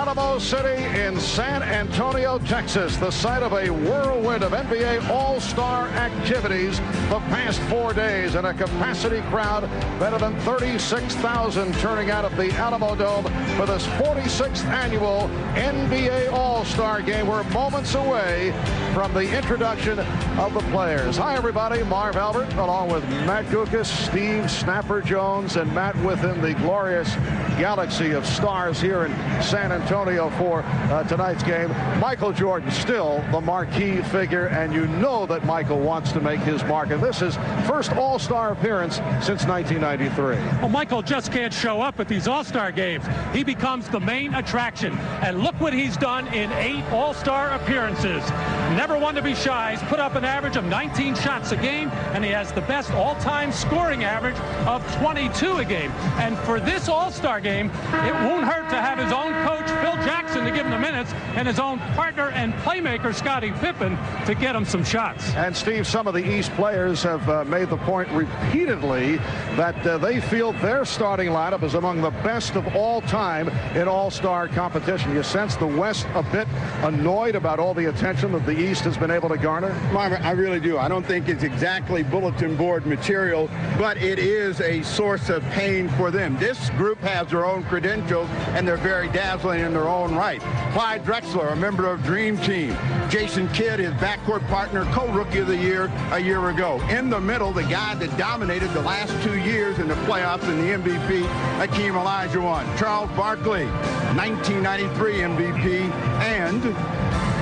Alamo City in San Antonio, Texas, the site of a whirlwind of NBA All-Star activities the past 4 days, and a capacity crowd better than 36,000 turning out at the Alamo Dome for this 46th annual NBA All-Star Game. We're moments away from the introduction of the players. Hi, everybody. Marv Albert, along with Matt Guokas, Steve Snapper Jones, and Matt within the glorious galaxy of stars here in San Antonio for tonight's game. Michael Jordan still the marquee figure, and you know that Michael wants to make his mark. And this is first All-Star appearance since 1993. Well, Michael just can't show up at these All-Star games. He becomes the main attraction. And look what he's done in 8 All-Star appearances. Never one to be shy. He's put up an average of 19 shots a game, and he has the best all-time scoring average of 22 a game. And for this All-Star game, it won't hurt to have his own coach, Phil Jackson, to give him the minutes, and his own partner and playmaker, Scottie Pippen, to get him some shots. And, Steve, some of the East players have made the point repeatedly that they feel their starting lineup is among the best of all time in All-Star competition. You sense the West a bit annoyed about all the attention that the East has been able to garner? I really do. I don't think it's exactly bulletin board material, but it is a source of pain for them. This group has their own credentials, and they're very dazzling in their own right. Clyde Drexler, a member of Dream Team. Jason Kidd, his backcourt partner, co-rookie of the year a year ago. In the middle, the guy that dominated the last 2 years in the playoffs and the MVP, Hakeem Olajuwon. Charles Barkley, 1993 MVP, and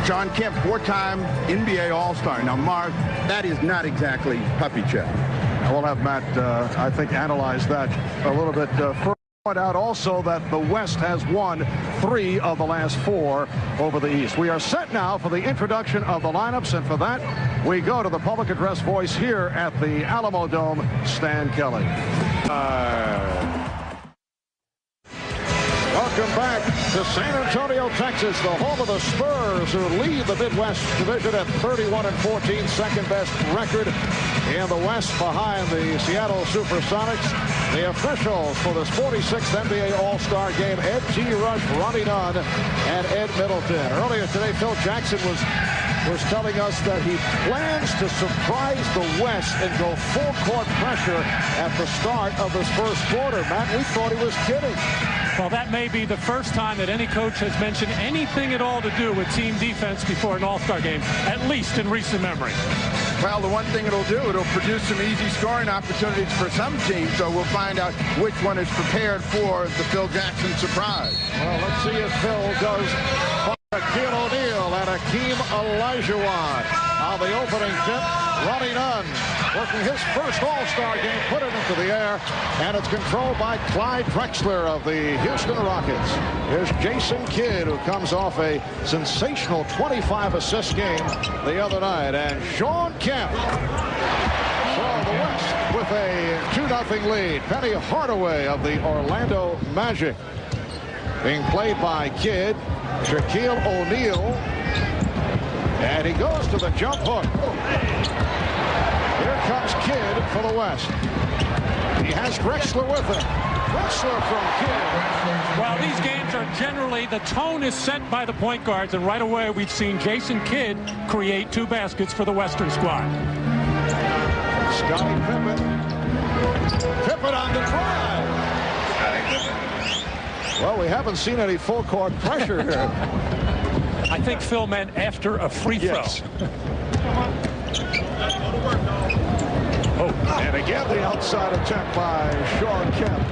Shawn Kemp, 4-time NBA All-Star. Now, Marv, that is not exactly puppy check. We'll have Matt, I think, analyze that a little bit further. Point out also that the West has won 3 of the last 4 over the East. We are set now for the introduction of the lineups, and for that, we go to the public address voice here at the Alamo Dome, Stan Kelly. Welcome back to San Antonio, Texas, the home of the Spurs, who lead the Midwest Division at 31-14, second best record in the West behind the Seattle Supersonics. The officials for this 46th NBA All-Star game, Ed G. Rush, Ronnie Nunn, and Ed Middleton. Earlier today, Phil Jackson was telling us that he plans to surprise the West and go full court pressure at the start of this first quarter. Matt, we thought he was kidding. Well, that may be the first time that any coach has mentioned anything at all to do with team defense before an All-Star game, at least in recent memory. Well, the one thing it'll do, it'll produce some easy scoring opportunities for some teams, so we'll find out which one is prepared for the Phil Jackson surprise. Well, let's see if Phil does. Shaquille O'Neal and Hakeem Olajuwon on the opening tip. Ronnie Nunn working his first All-Star game, put it into the air, and it's controlled by Clyde Drexler of the Houston Rockets. Here's Jason Kidd, who comes off a sensational 25-assist game the other night, and Shawn Kemp. So the West with a 2-0 lead. Penny Hardaway of the Orlando Magic being played by Kidd. Shaquille O'Neal, and he goes to the jump hook. Here comes Kidd for the West. He has Drexler with him. Drexler from Kidd. Well, these games are generally, the tone is set by the point guards, and right away we've seen Jason Kidd create 2 baskets for the Western squad. Scottie Pippen. Pippen on the drive. Well, we haven't seen any full court pressure here. I think Phil meant after a free throw. Yes. And again, the outside attempt by Shawn Kemp.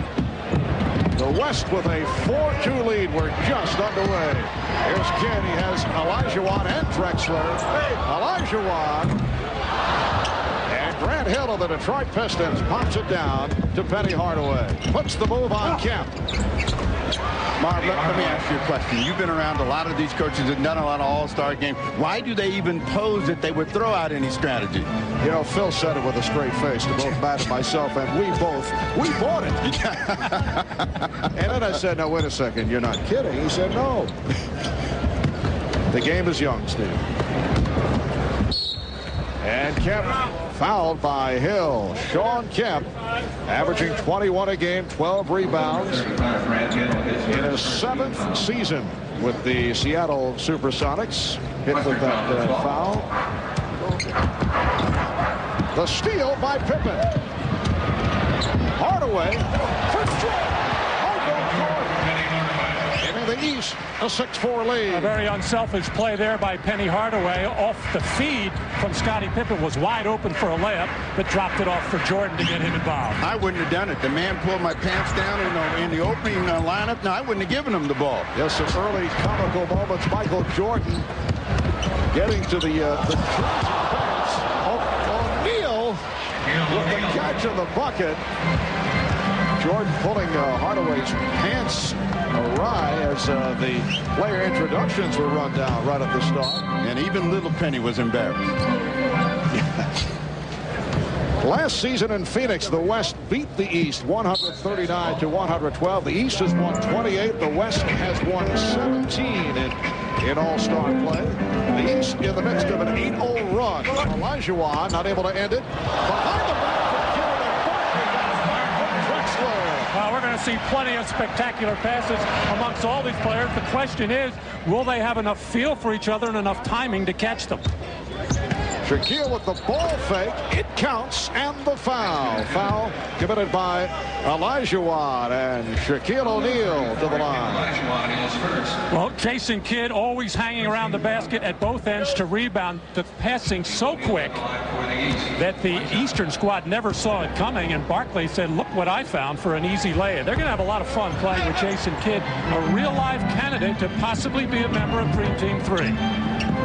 The West with a 4-2 lead. We're just underway. Here's Kidd. He has Olajuwon and Drexler. Olajuwon. And Grant Hill of the Detroit Pistons pops it down to Penny Hardaway. Puts the move on Kemp. Marv, let me ask you a question. You've been around a lot of these coaches and done a lot of All-Star games. Why do they even pose that they would throw out any strategy? You know, Phil said it with a straight face to both Matt and myself, and we bought it. And then I said, no, wait a second, you're not kidding. He said, no. The game is young, Steve. And Kemp fouled by Hill. Shawn Kemp averaging 21 a game, 12 rebounds in his 7th season with the Seattle Supersonics. Hit with that foul. The steal by Pippen. Hardaway for Jordan. Giving the East a 6-4 lead. A very unselfish play there by Penny Hardaway. Off the feed from Scottie Pippen, was wide open for a layup, but dropped it off for Jordan to get him involved. I wouldn't have done it. The man pulled my pants down in the opening lineup. No, I wouldn't have given him the ball. Yes, some early comical moments. Michael Jordan getting to the pass. O'Neal with the catch in the bucket. Jordan pulling Hardaway's pants awry as the player introductions were run down right at the start. And even little Penny was embarrassed. Yes. Last season in Phoenix, the West beat the East 139 to 112. The East has won 28. The West has won 17 in All-Star play. The East in the midst of an 8-0 run. Olajuwon not able to end it. Behind the back from Drexler. Well, we're going to see plenty of spectacular passes amongst all these players. The question is, will they have enough feel for each other and enough timing to catch them? Shaquille with the ball fake. It counts, and the foul. Foul committed by Olajuwon, and Shaquille O'Neal to the line. Well, Jason Kidd always hanging around the basket at both ends to rebound. The passing so quick that the Eastern squad never saw it coming, and Barkley said, look what I found for an easy lay. They're going to have a lot of fun playing with Jason Kidd, a real live candidate to possibly be a member of Dream Team 3.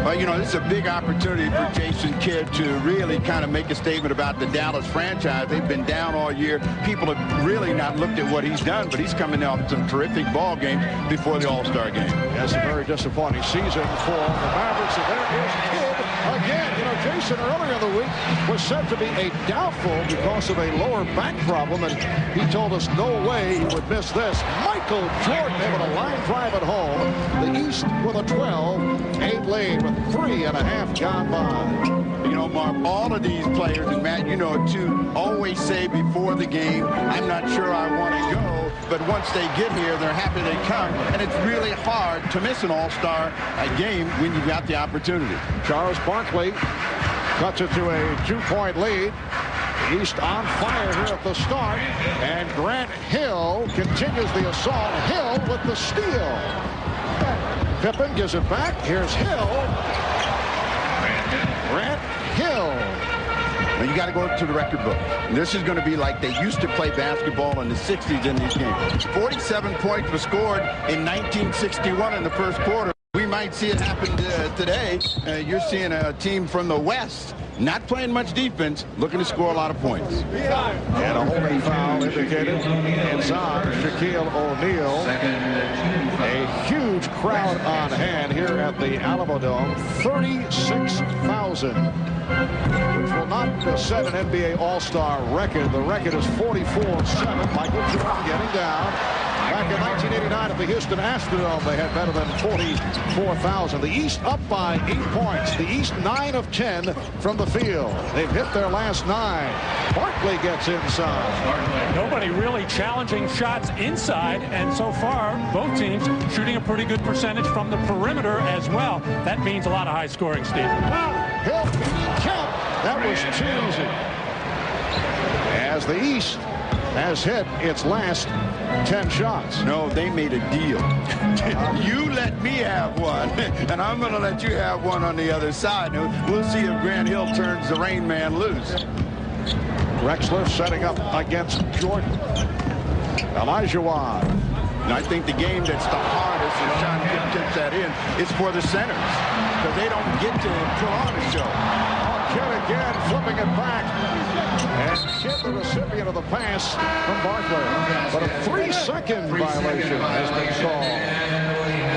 Well, you know, this is a big opportunity for Jason Kidd to really kind of make a statement about the Dallas franchise. They've been down all year. People have really not looked at what he's done, but he's coming off some terrific ball games before the All-Star game. Yes, a very disappointing season for the Mavericks, and there is Kidd again. You know, Jason earlier in the week was said to be a doubtful because of a lower back problem, and he told us no way he would miss this. Michael Jordan able to line drive at home. The East with a 12-8 lead with 3.5 gone by. You know, Mark, all of these players, and Matt, you know it too, always say before the game, I'm not sure I want to go, but once they get here, they're happy they come, and it's really hard to miss an All-Star game when you've got the opportunity. Charles Barkley cuts it to a 2-point lead. East on fire here at the start, and Grant Hill continues the assault. Hill with the steal. Pippen gives it back. Here's Hill. Grant Hill. Now you got to go to the record book. This is going to be like they used to play basketball in the 60s in these games. 47 points were scored in 1961 in the first quarter. We might see it happen today. You're seeing a team from the West not playing much defense, looking to score a lot of points. And a holding foul indicated. It's on Shaquille O'Neal. A huge crowd on hand here at the Alamo Dome. 36,000. Which will not set an NBA All-Star record. The record is 44-7. Michael Jordan getting down. Back in 1989 at the Houston Astrodome, they had better than 44,000. The East up by 8 points. The East 9 of 10 from the field. They've hit their last 9. Barkley gets inside. Nobody really challenging shots inside, and so far, both teams shooting a pretty good percentage from the perimeter as well. That means a lot of high scoring, Steve. Hill count. That was too easy. As the East has hit its last 10 shots. No, they made a deal. You let me have one, and I'm going to let you have one on the other side. We'll see if Grant Hill turns the Rain Man loose. Drexler setting up against Jordan. Olajuwon. And I think the game that's the hardest, and Sean tips that in, is for the centers, because they don't get to put on a show. Kidd again, flipping it back. And Kidd, the recipient of the pass from Barkley. But a 3-second violation has been called.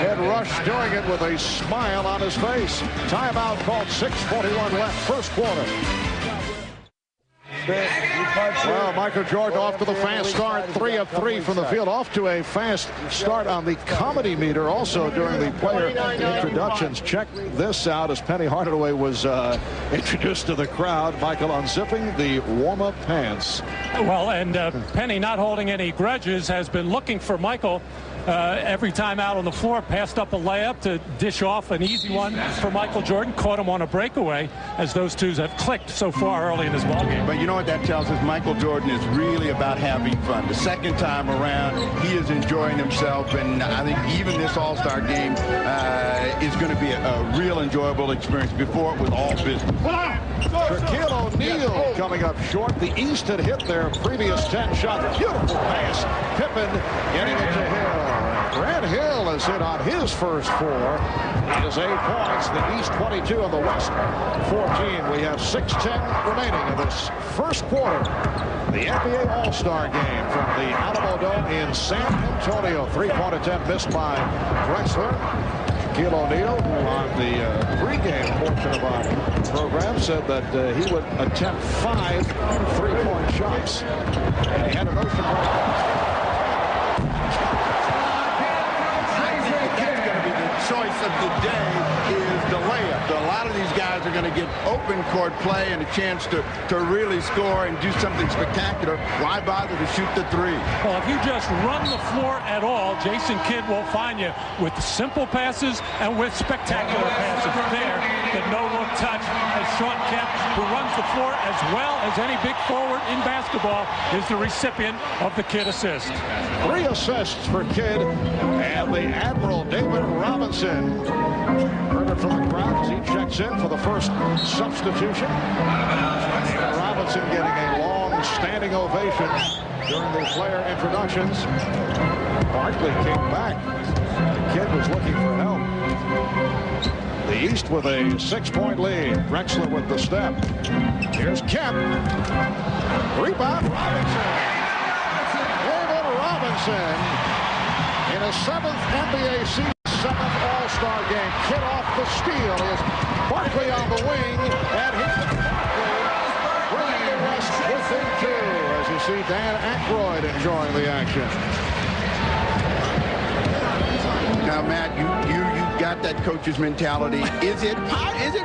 Ed Rush doing it with a smile on his face. Timeout called, 6:41 left, first quarter. Well, Michael Jordan off to the fast start, 3 of 3 from the field, off to a fast start on the comedy meter also during the player introductions. Check this out as Penny Hardaway was introduced to the crowd. Michael unzipping the warm-up pants. Well, and Penny, not holding any grudges, has been looking for Michael every time out on the floor, passed up a layup to dish off an easy one for Michael Jordan, caught him on a breakaway, as those two have clicked so far early in this ballgame. But you know what that tells us? Michael Jordan is really about having fun. The second time around, he is enjoying himself, and I think even this All-Star game is going to be a real enjoyable experience. Before it was all business. Shaquille O'Neal coming up short. The East had hit their previous 10 shots. Beautiful pass. Pippen getting it to Hill. Grant Hill has hit on his first 4. It is 8 points. The East 22 and the West 14. We have 6:10 remaining in this first quarter. The NBA All-Star game from the Alamo Dome in San Antonio. 3-point attempt missed by Drexler. Shaquille O'Neal, who on the pregame portion of our program said that he would attempt 5 3-point shots. And he had an ocean break. I think that's going to be the choice of the day is the layup. A lot of these guys are going to get open court play and a chance to really score and do something spectacular. Why bother to shoot the 3? Well, if you just run the floor at all, Jason Kidd will find you with simple passes and with spectacular passes. There, the no-look touch as Shawn Kemp, who runs the floor as well as any big forward in basketball, is the recipient of the Kidd assist. 3 assists for Kidd, and the Admiral David Robinson. Heard it from the crowd as he checks in for the first substitution. David Robinson getting a long standing ovation during the player introductions. Barkley came back. The Kidd was looking for help. The East with a 6-point lead. Drexler with the step. Here's Kemp. Rebound, Robinson. David Robinson in a 7th NBA season, 7th All-Star game. Kidd off the steal. Is Barkley on the wing, and here's Barkley bringing the West within 2. As you see Dan Aykroyd enjoying the action. Now, Matt, you got that coach's mentality. Is it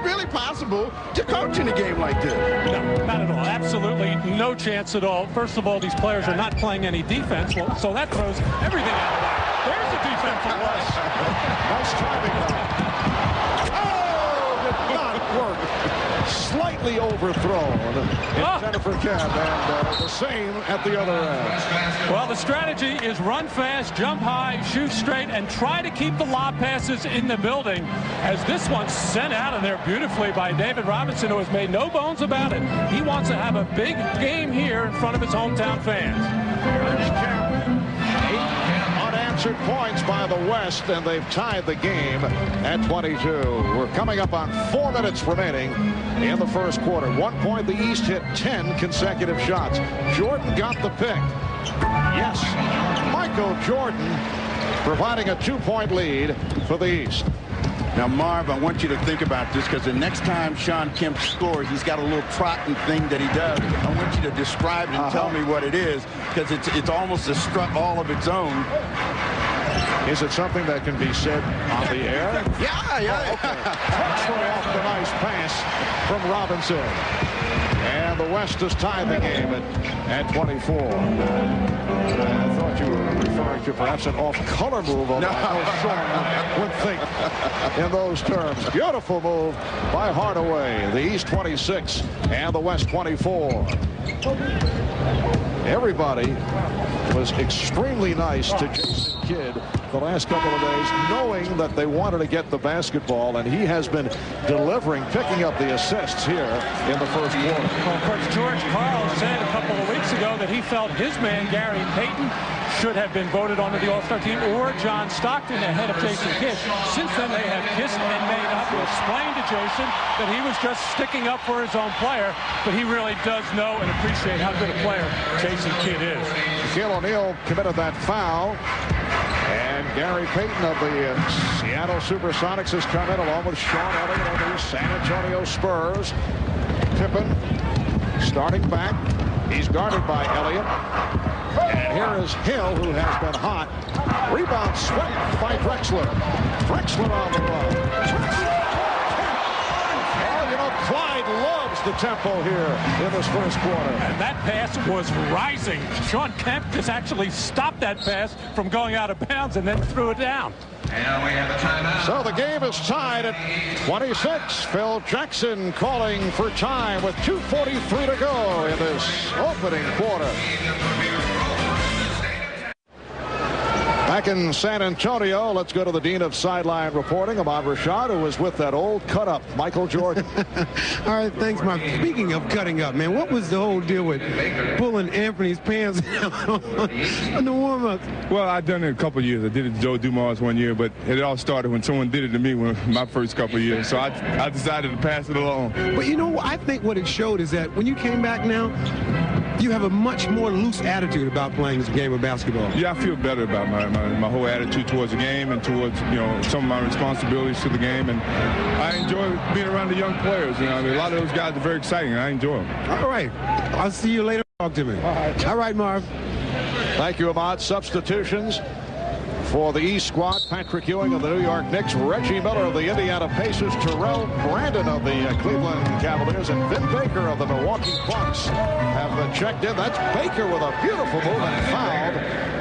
really possible to coach in a game like this? No, not at all. Absolutely no chance at all. First of all, these players are not playing any defense, so that throws everything out of whack. There's the defense for West. Nice timing. Oh, did not work. Slightly overthrown in center for Kemp, and the same at the other end. Well, the strategy is run fast, jump high, shoot straight, and try to keep the lob passes in the building, as this one's sent out of there beautifully by David Robinson, who has made no bones about it. He wants to have a big game here in front of his hometown fans. Here's Kemp. 8 unanswered points by the West, and they've tied the game at 22. We're coming up on 4 minutes remaining in the first quarter. 1 point, the East hit 10 consecutive shots. Jordan got the pick. Yes, Michael Jordan providing a 2-point lead for the East. Now, Marv, I want you to think about this, because the next time Shawn Kemp scores, he's got a little trotting thing that he does. I want you to describe it and tell me what it is, because it's almost a strut all of its own. Is it something that can be said on the air? Yeah. Drexler off the nice pass from Robinson. And the West has tied the game at 24. I thought you were referring to perhaps an off-color move. No, Shawn would think in those terms. Beautiful move by Hardaway. The East 26 and the West 24. Everybody was extremely nice to Jason Kidd the last couple of days, knowing that they wanted to get the basketball, and he has been delivering, picking up the assists here in the first quarter. Well, of course, George Karl said a couple of weeks ago that he felt his man, Gary Payton, should have been voted onto the All-Star team, or John Stockton ahead of Jason Kidd. Since then, they have kissed and made up. He explained to Jason that he was just sticking up for his own player, but he really does know and appreciate how good a player Jason Kidd is. Shaquille O'Neal committed that foul, and Gary Payton of the Seattle Supersonics has come in along with Sean Elliott of the San Antonio Spurs. Pippen starting back. He's guarded by Elliott. And here is Hill, who has been hot. Rebound swept by Drexler. Drexler on the run. Oh, you know, Clyde Love grabs the tempo here in this first quarter. And that pass was rising. Shawn Kemp just actually stopped that pass from going out of bounds and then threw it down. And we have a timeout. So the game is tied at 26. Phil Jackson calling for time with 2:43 to go in this opening quarter. Back in San Antonio, let's go to the Dean of Sideline Reporting, Ahmad Rashad, who was with that old cut-up, Michael Jordan. All right, thanks, Mark. Speaking of cutting up, man, what was the whole deal with pulling Anthony's pants on the warm-up? Well, I've done it a couple of years. I did it to Joe Dumars one year, but it all started when someone did it to me my first couple of years. So I decided to pass it along. But, you know, I think what it showed is that when you came back now, you have a much more loose attitude about playing this game of basketball. Yeah, I feel better about my whole attitude towards the game and towards, some of my responsibilities to the game. And I enjoy being around the young players. I mean, a lot of those guys are very exciting, and I enjoy them. All right. I'll see you later. Talk to me. All right, Marv. Thank you, Ahmad. Substitutions for the East squad: Patrick Ewing of the New York Knicks, Reggie Miller of the Indiana Pacers, Terrell Brandon of the Cleveland Cavaliers, and Vin Baker of the Milwaukee Bucks have checked in. That's Baker with a beautiful move and fouled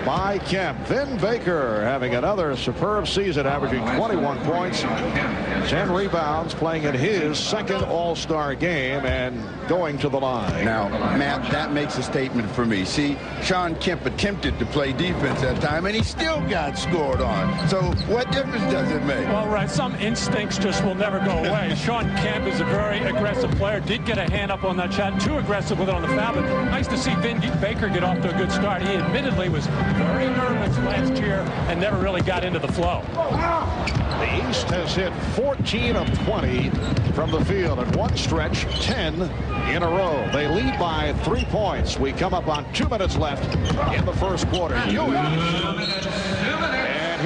by Kemp. Vin Baker having another superb season, averaging 21 points, 10 rebounds, playing in his second All-Star game and going to the line. Now, Matt, that makes a statement for me. See, Shawn Kemp attempted to play defense that time, and he still got scored on. So what difference does it make? Well, right, some instincts just will never go away. Shawn Kemp is a very aggressive player. Did get a hand up on that shot. Too aggressive with it on the foul, but nice to see Vin Baker get off to a good start. He admittedly was very nervous last year and never really got into the flow. The East has hit 14 of 20 from the field at one stretch, 10 in a row. They lead by 3 points. We come up on 2 minutes left in the first quarter. And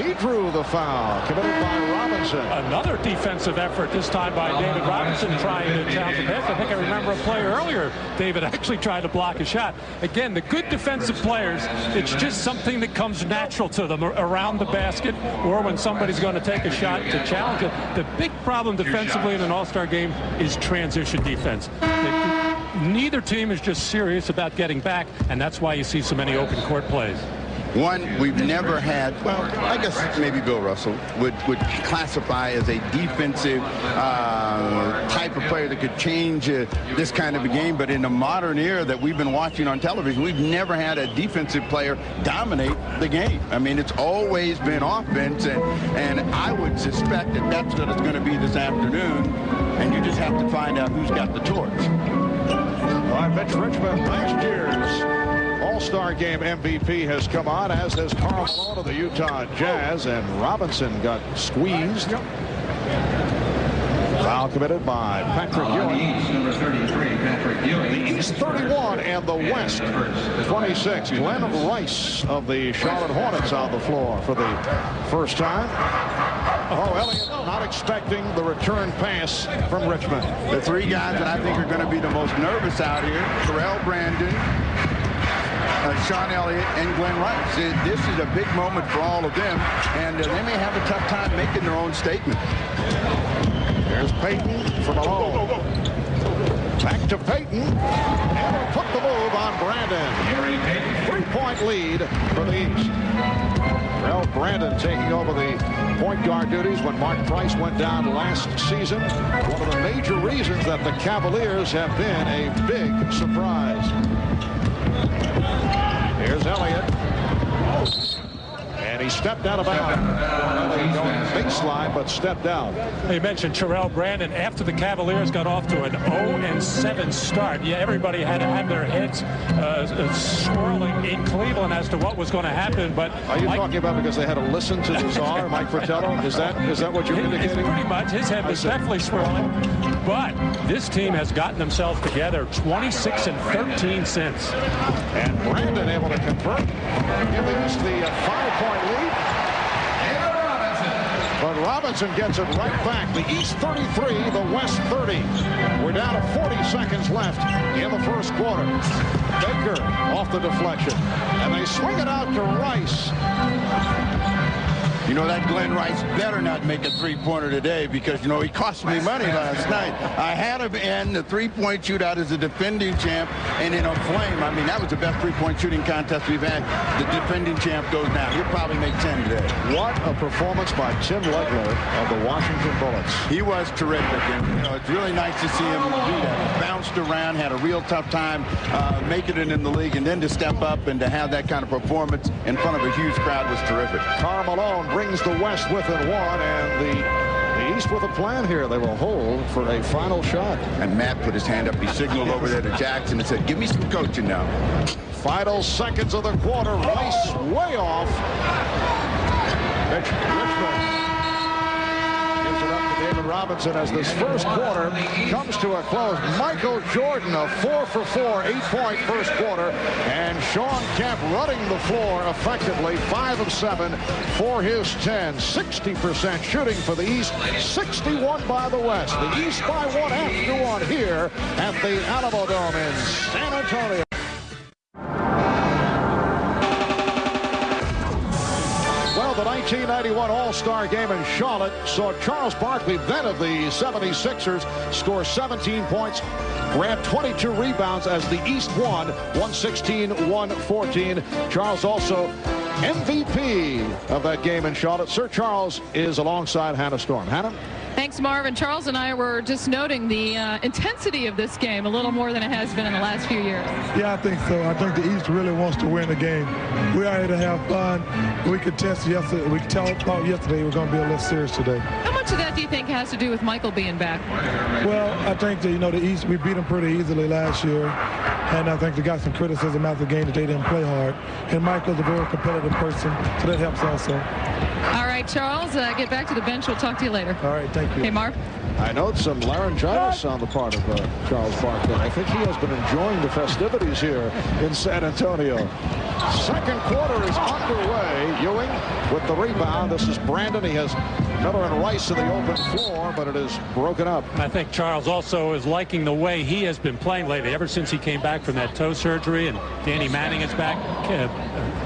he drew the foul committed by Robinson. Another defensive effort, this time by David Robinson, trying to challenge the pass. I think I remember a player earlier, David, actually tried to block a shot. Again, the good defensive players, it's just something that comes natural to them around the basket or when somebody's going to take a shot to challenge it. The big problem defensively in an all-star game is transition defense. Neither team is just serious about getting back, and that's why you see so many open court plays. One we've never had, well, I guess maybe Bill Russell would classify as a defensive type of player that could change this kind of a game. But in the modern era that we've been watching on television, we've never had a defensive player dominate the game. I mean, it's always been offense, and I would suspect that that's what it's going to be this afternoon, and you just have to find out who's got the torch. I bet Richmond last year's All-Star Game MVP has come on, as has Karl Malone of the Utah Jazz, and Robinson got squeezed. Foul committed by Patrick Ewing. Number 33, Patrick Ewing. The East 31 and the West 26. Glenn Rice of the Charlotte Hornets on the floor for the first time. Oh, Elliott not expecting the return pass from Richmond. The three guys that I think are going to be the most nervous out here: Terrell Brandon, Sean Elliott, and Glenn Rice. This is a big moment for all of them, and they may have a tough time making their own statement. There's Payton for Malone. Back to Payton, and he'll put the move on Brandon. 3-point lead for the East. Terrell Brandon taking over the point guard duties when Mark Price went down last season. One of the major reasons that the Cavaliers have been a big surprise. Here's Elliott. And he stepped out of bounds. Going baseline, but stepped out. You mentioned Terrell Brandon. After the Cavaliers got off to an 0-7 start, yeah, everybody had to have their heads swirling in Cleveland as to what was going to happen. But are you talking about because they had to listen to the czar, Mike Fratello? Is that what you're indicating? Pretty much. His head was definitely swirling. But this team has gotten themselves together 26-13 since. And Brandon able to convert, giving us the 5-point lead. But Robinson gets it right back. The East 33, the West 30. We're down to 40 seconds left in the first quarter. Baker off the deflection. And they swing it out to Rice. You know, that Glenn Rice better not make a three-pointer today because, you know, he cost me money last night. I had him in the three-point shootout as a defending champ, and in a flame. I mean, that was the best three-point shooting contest we've had. The defending champ goes down. He'll probably make 10 today. What a performance by Tim Legler of the Washington Bullets. He was terrific, and you know, it's really nice to see him do that. He bounced around, had a real tough time making it in the league, and then to step up and to have that kind of performance in front of a huge crowd was terrific. Karl Malone brings the West within one, and the East with a plan here. They will hold for a final shot. And Matt put his hand up. He signaled over there to Jackson and said, give me some coaching now. Final seconds of the quarter. Rice way off. Richmond gives it up to David Robinson as this first quarter comes to a close. Michael Jordan, a 4 for 4, 8-point first quarter. And Shawn Kemp running the floor effectively, 5 of 7 for his 10. 60% shooting for the East, 61 by the West. The East by 1 after 1 here at the Alamodome in San Antonio. Well, the 1991 All-Star Game in Charlotte saw Charles Barkley, then of the 76ers, score 17 points, grab 22 rebounds as the East won 116-114. Charles also MVP of that game in Charlotte. Sir Charles is alongside Hannah Storm. Hannah? Thanks, Marvin. Charles and I were just noting the intensity of this game a little more than it has been in the last few years. Yeah, I think so. I think the East really wants to win the game. We are here to have fun. We could test yesterday. We thought yesterday we were going to be a little serious today. How much of that do you think has to do with Michael being back? Well, I think that, you know, the East, we beat them pretty easily last year. And I think they got some criticism after the game that they didn't play hard. And Michael's a very competitive person, so that helps also. All right, Charles, get back to the bench. We'll talk to you later. All right, thank you. Hey, Marv. I note some laryngitis on the part of Charles Barkley. I think he has been enjoying the festivities here in San Antonio. Second quarter is underway. Ewing with the rebound. This is Brandon. He has Miller and Rice in the open floor, but it is broken up. I think Charles also is liking the way he has been playing lately, ever since he came back from that toe surgery, and Danny Manning is back.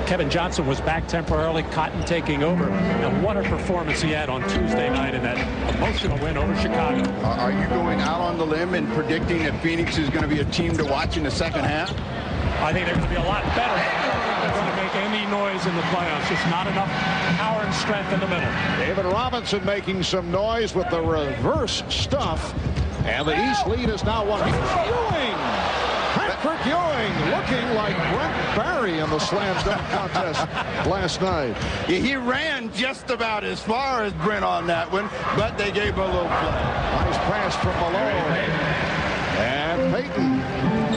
Kevin Johnson was back temporarily, Cotton taking over. And what a performance he had on Tuesday night in that emotional win over Chicago. Are you going out on the limb and predicting that Phoenix is going to be a team to watch in the second half? I think they're going to be a lot better. They're going to make any noise in the playoffs. Just not enough power and strength in the middle. David Robinson making some noise with the reverse stuff. And the East lead is now one. Ewing! Patrick Ewing looking like Brent Barry in the slam dunk contest last night. Yeah, he ran just about as far as Brent on that one, but they gave him a little play. Nice pass from Malone. And Payton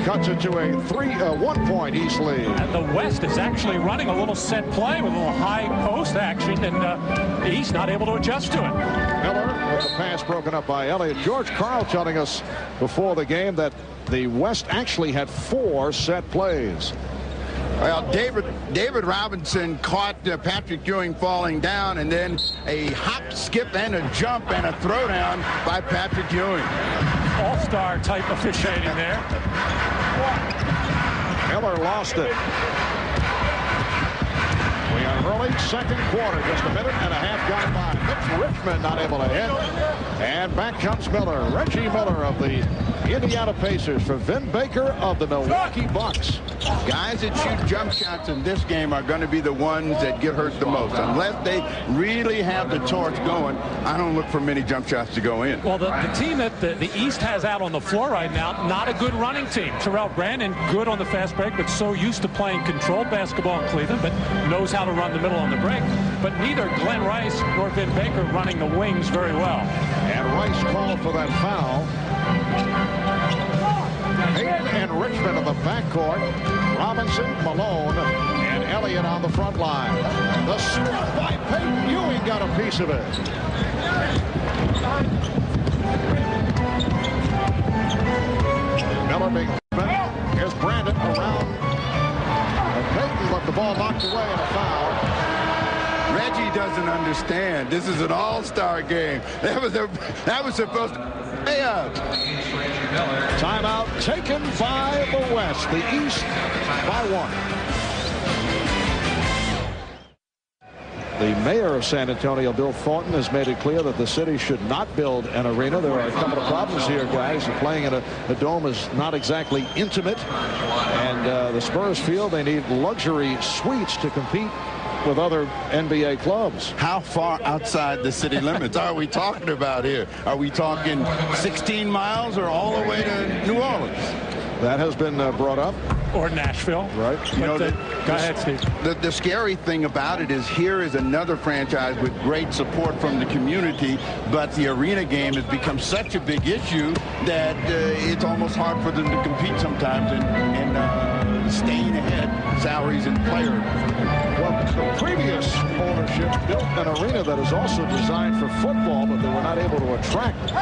cuts it to a 1-point East lead. And the West is actually running a little set play with a little high post action, and the East not able to adjust to it. Miller with the pass broken up by Elliott. George Karl telling us before the game that the West actually had 4 set plays. Well, David Robinson caught Patrick Ewing falling down, and then a hop, skip, and a jump and a throwdown by Patrick Ewing. All-star type officiating there. Miller lost it. We are early second quarter, just a minute and a half gone by. Mitch Richmond not able to hit. And back comes Miller. Reggie Miller of the Indiana Pacers for Vin Baker of the Milwaukee Bucks. Guys that shoot jump shots in this game are going to be the ones that get hurt the most. Unless they really have the torch going, I don't look for many jump shots to go in. Well, the team that the East has out on the floor right now, not a good running team. Terrell Brandon, good on the fast break, but so used to playing controlled basketball in Cleveland, but knows how to run the middle on the break. But neither Glenn Rice nor Vin Baker running the wings very well. And Rice called for that foul. Payton and Richmond in the backcourt. Robinson, Malone, and Elliott on the front line. The scoop by Payton. Ewing got a piece of it. Miller being open. Here's Brandon around. And Payton let the ball knocked away and a foul. Reggie doesn't understand. This is an all-star game. That was supposed to pay up. Timeout taken by the West. The East by 1. The mayor of San Antonio, Bill Thornton, has made it clear that the city should not build an arena. There are a couple of problems here, guys. Playing in a dome is not exactly intimate. And the Spurs feel they need luxury suites to compete with other NBA clubs. How far outside the city limits are we talking about here? Are we talking 16 miles or all the way to New Orleans? That has been brought up. Or Nashville. Right. You know, go ahead, Steve. The scary thing about it is here is another franchise with great support from the community, but the arena game has become such a big issue that it's almost hard for them to compete sometimes and staying ahead salaries and players. Well, the previous ownership built an arena that is also designed for football, but they were not able to attract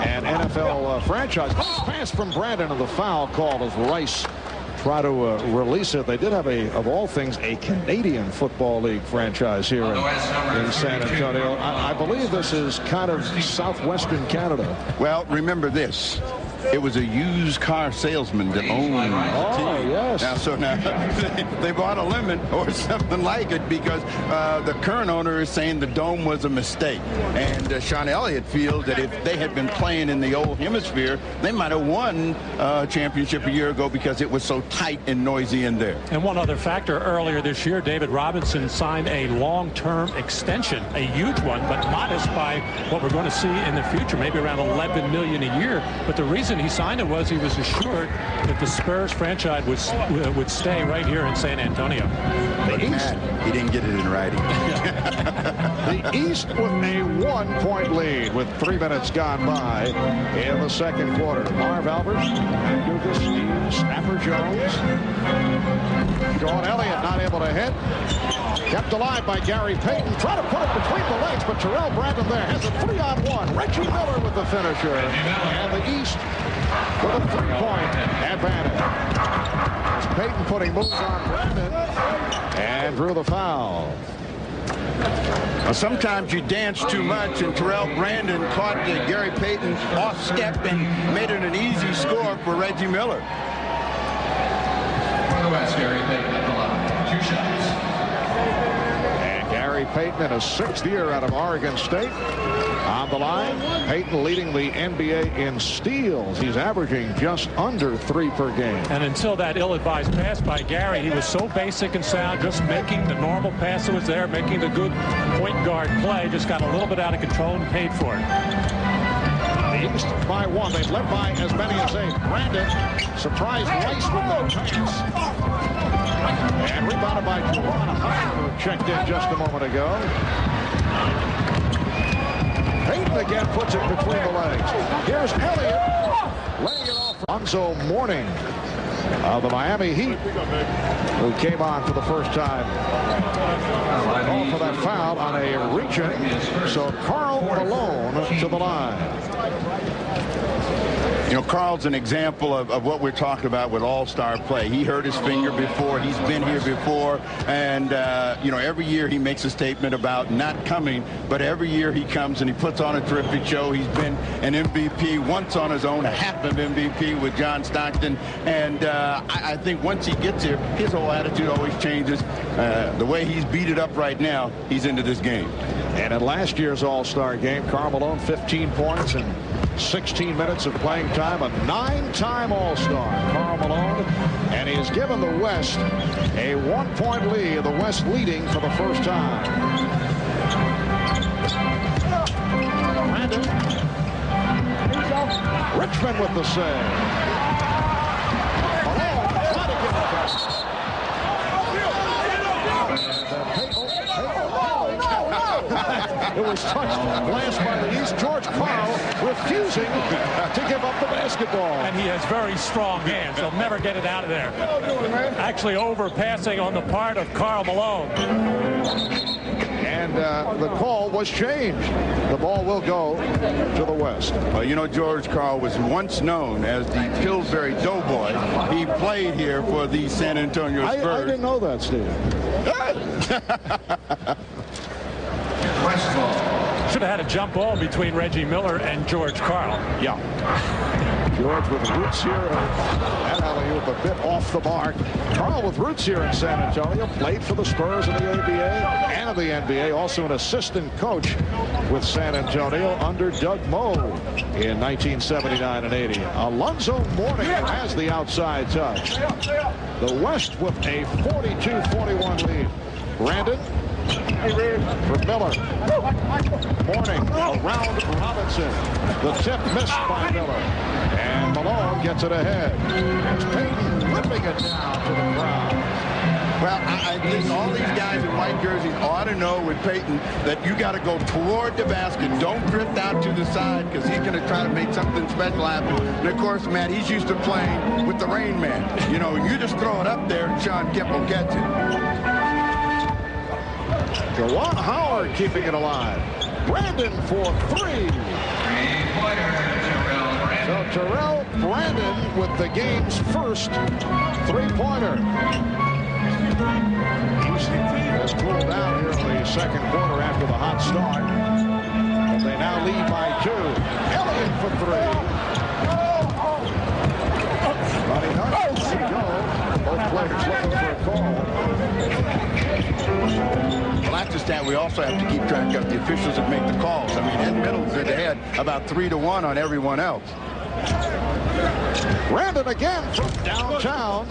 an NFL franchise. Nice pass from Brandon, and the foul called as Rice try to release it. They did have of all things, a Canadian Football League franchise here in San Antonio. I believe this is kind of southwestern Canada. Well, remember this. It was a used car salesman that owned the team. Yes. Now, they bought a lemon or something like it because the current owner is saying the dome was a mistake. And Sean Elliott feels that if they had been playing in the old hemisphere, they might have won a championship a year ago because it was so tight and noisy in there. And one other factor, earlier this year, David Robinson signed a long-term extension, a huge one, but modest by what we're going to see in the future, maybe around $11 million a year. But the reason he signed it was he was assured that the Spurs franchise would stay right here in San Antonio. But he didn't get it in writing. The East with a 1-point lead with 3 minutes gone by in the second quarter. Marv Albert, Dukas, Steve, Snapper Jones. Sean Elliott not able to hit. Kept alive by Gary Payton. Trying to put it between the legs, but Terrell Brandon there has a 3-on-1. Reggie Miller with the finisher. And the East with a 3-point advantage. Payton putting moves on Brandon and drew the foul. Well, sometimes you dance too much, and Terrell Brandon caught Gary Payton off step and made it an easy score for Reggie Miller. For the West, Gary Payton at the line. 2 shots. And Gary Payton in his 6th year out of Oregon State. On the line, Payton leading the NBA in steals. He's averaging just under 3 per game. And until that ill-advised pass by Gary, he was so basic and sound, just making the normal pass that was there, making the good point guard play, just got a little bit out of control and paid for it. The East by 1. They've led by as many as 8. Brandon surprised Rice with the pass. And rebounded by Juwan Howard, who checked in just a moment ago. Payton again puts it between the legs. Here's Elliott laying it off. Lonzo Mourning of the Miami Heat, who came on for the first time. Called for that foul on a reach-in. So Karl Malone to the line. You know, Karl's an example of what we're talking about with all-star play. He hurt his finger before. He's been here before. And, you know, every year he makes a statement about not coming, but every year he comes and he puts on a terrific show. He's been an MVP once on his own, a half of MVP with John Stockton. And I think once he gets here, his whole attitude always changes. The way he's beat it up right now, he's into this game. And in last year's all-star game, Karl Malone, 15 points and 16 minutes of playing time, a 9-time all-star, Karl Malone, and he has given the West a 1-point lead, the West leading for the first time. Brandon. Richmond with the save. Malone trying to get the best. It was touched last by the East. George Karl refusing to give up the basketball. And he has very strong hands. He'll never get it out of there. Actually overpassing on the part of Karl Malone. And the call was changed. The ball will go to the West. Well, you know, George Karl was once known as the Pillsbury Doughboy. He played here for the San Antonio Spurs. I didn't know that, Steve. Should have had a jump ball between Reggie Miller and George Karl. Yeah. George with roots here. That alley-oop a bit off the mark. Carl with roots here in San Antonio. Played for the Spurs in the ABA and the NBA. Also an assistant coach with San Antonio under Doug Moe in 1979 and 80. Alonzo Mourning has the outside touch. The West with a 42-41 lead. Brandon for Miller. Mourning around Robinson. The tip missed by Miller. And Malone gets it ahead. It's Payton whipping it down to the crowd. Well, I think all these guys in white jerseys ought to know with Payton that you got to go toward the basket. Don't drift out to the side because he's going to try to make something special happen. And, of course, Matt, he's used to playing with the Rain Man. You know, you just throw it up there and Sean Kemp will catch it. Juwan Howard keeping it alive. Brandon for three. So Terrell Brandon with the game's first three-pointer. East has cooled down here in the second quarter after the hot start. But they now lead by 2. Elliott for three. Ronnie Hart to go. Both players looking for a call. Well, that's a stat we also have to keep track of, the officials that make the calls. I mean, Ed Middle's ahead about 3-1 on everyone else. Brandon again from downtown,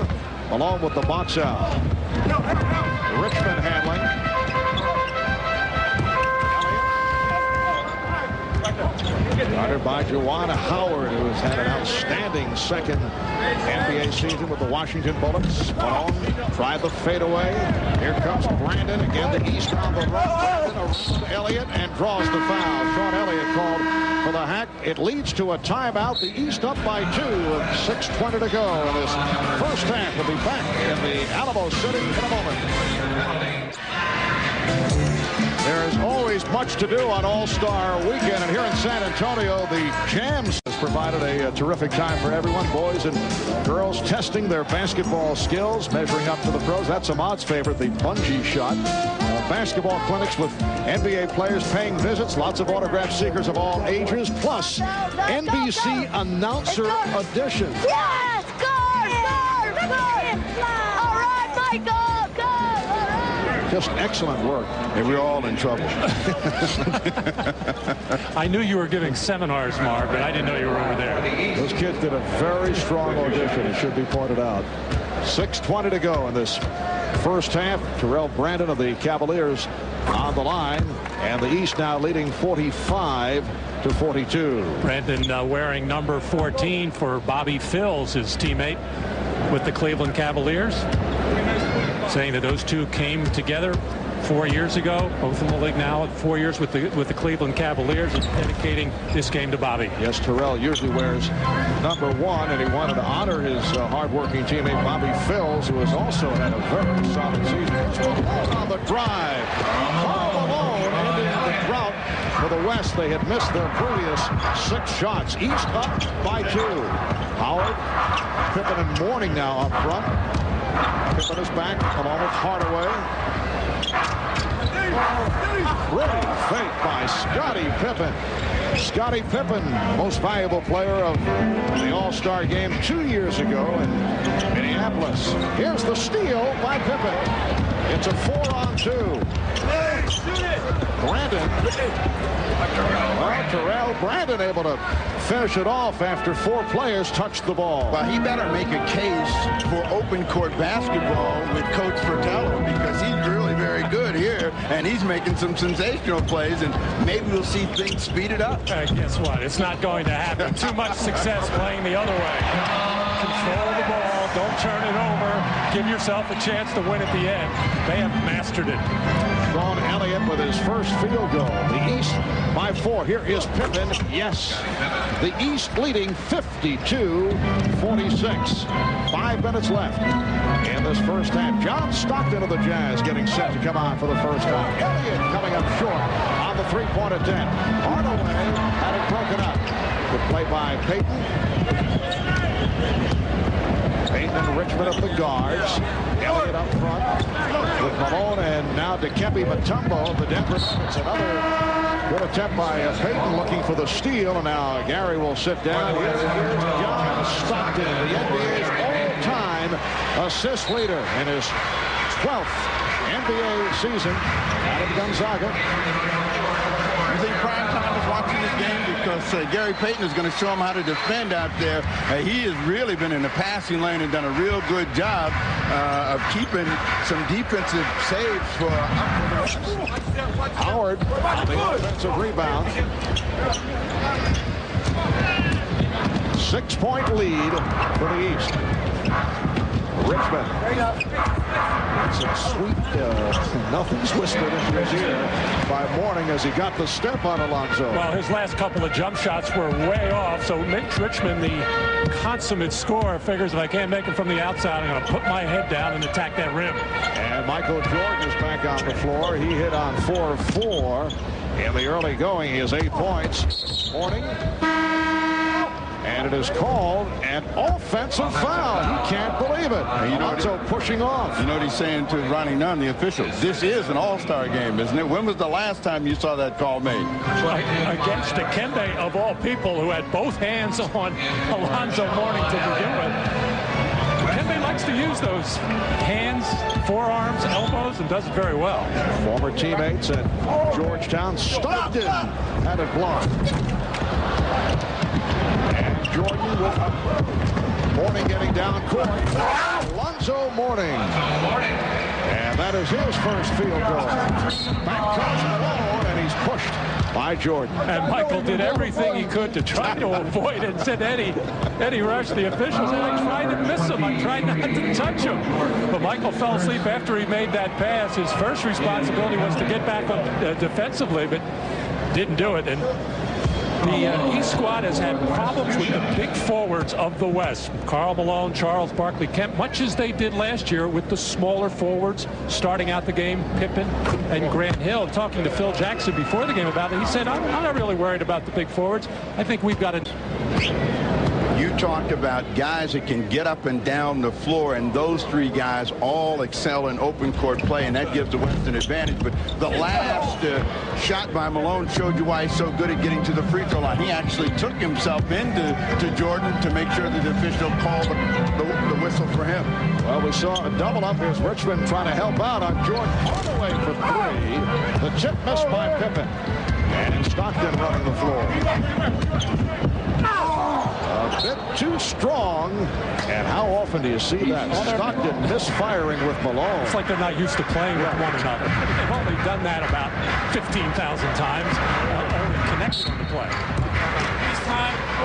along with the box out. Richmond handling. Guarded by Juwan Howard, who has had an outstanding second NBA season with the Washington Bullets. Malone tried the fadeaway. Here comes Brandon. Again, the East on the run. Brandon around Elliott and draws the foul. Sean Elliott called for the hack. It leads to a timeout. The East up by 2 with 6:20 to go in this first half. We'll be back in the Alamo City in a moment. There is always much to do on All-Star Weekend, and here in San Antonio, the Jams has provided a terrific time for everyone. Boys and girls testing their basketball skills, measuring up to the pros. That's Ahmad's favorite, the bungee shot. Basketball clinics with NBA players paying visits, lots of autograph seekers of all ages, plus NBC announcer edition. Yes, go! All right, Michael, go! Just excellent work. And we're all in trouble. I knew you were giving seminars, Marv, but I didn't know you were over there. Those kids did a very strong audition, it should be pointed out. 6:20 to go in this first half. Terrell Brandon of the Cavaliers on the line, and the East now leading 45-42. Brandon wearing number 14 for Bobby Phills, his teammate with the Cleveland Cavaliers, saying that those two came together 4 years ago, both in the league now, 4 years with the Cleveland Cavaliers, and dedicating this game to Bobby. Yes, Terrell usually wears number 1, and he wanted to honor his hard-working teammate Bobby Phills, who has also had a very solid season. On the drive, Karl Malone ended the drought for the West. They had missed their previous 6 shots. East up by 2. Howard, Pippen and Mourning now up front. Pippen is back along with Hardaway. Brilliant fake by Scottie Pippen. Scottie Pippen, most valuable player of the All-Star game 2 years ago in Minneapolis. Here's the steal by Pippen. It's a 4-on-2. Brandon. Well, Terrell Brandon able to finish it off after 4 players touched the ball. Well, he better make a case for open court basketball with Coach Fratello, because he's really very good here, and he's making some sensational plays, and maybe we'll see things speeded up. Guess what? It's not going to happen. Too much success playing the other way. Control the ball. Don't turn it over. Give yourself a chance to win at the end. They have mastered it. Sean Elliott with his first field goal. The East by 4. Here is Pippen. Yes. The East leading 52-46. 5 minutes left in this first half. John Stockton of the Jazz getting set to come on for the first time. Elliott coming up short on the three-point attempt. Hardaway had it broken up. Good play by Payton. Payton and Richmond of the guards. Elliott up front with Malone, and now Dikembe Mutombo of the Denver Nuggets. Another Good attempt by Payton looking for the steal, and now Gary will sit down. Here's John Stockton, the NBA's all-time assist leader in his 12th NBA season out of Gonzaga. I think prime time is watching this game because Gary Payton is going to show him how to defend out there. He has really been in the passing lane and done a real good job of keeping some defensive saves for Howard on the offensive rebound. 6-point lead for the East. Richmond. Some sweet, nothing's whispered into his ear by Mourning as he got the step on Alonzo. Well, his last couple of jump shots were way off, so Mitch Richmond, the consummate scorer, figures if I can't make it from the outside, I'm going to put my head down and attack that rim. And Michael Jordan is back on the floor. He hit on 4 of 4 in the early going. He has 8 points. Mourning. And it is called an offensive foul. He can't believe it. Alonzo pushing off. You know what he's saying to Ronnie Nunn, the official? This is an all-star game, isn't it? When was the last time you saw that call made? Well, against Dikembe, of all people, who had both hands on Alonzo Mourning to begin with. Dikembe likes to use those hands, forearms, elbows, and does it very well. Former teammates at Georgetown. Stockton had it blocked. Jordan with Mourning getting down court. Alonzo Mourning. And that is his first field goal. Back comes Malone, and he's pushed by Jordan. And Michael did everything he could to try to avoid it. Said Eddie Rush, the official, said, I tried to miss him. I tried not to touch him. But Michael fell asleep after he made that pass. His first responsibility was to get back up defensively, but didn't do it. And the East squad has had problems with the big forwards of the West. Karl Malone, Charles Barkley Kemp, much as they did last year with the smaller forwards starting out the game, Pippen and Grant Hill. Talking to Phil Jackson before the game about it, he said, I'm not really worried about the big forwards. I think we've got to... You talked about guys that can get up and down the floor, and those 3 guys all excel in open court play, and that gives the West an advantage. But the last shot by Malone showed you why he's so good at getting to the free throw line. He actually took himself into Jordan to make sure that the official called the whistle for him. Well, we saw a double up. Here's Richmond trying to help out on Jordan. Hardaway for 3. The chip missed by Pippen. And Stockton running the floor. A bit too strong. And how often do you see that? Stockton misfiring with Malone. It's like they're not used to playing with one another. They've only done that about 15,000 times, only connected to play.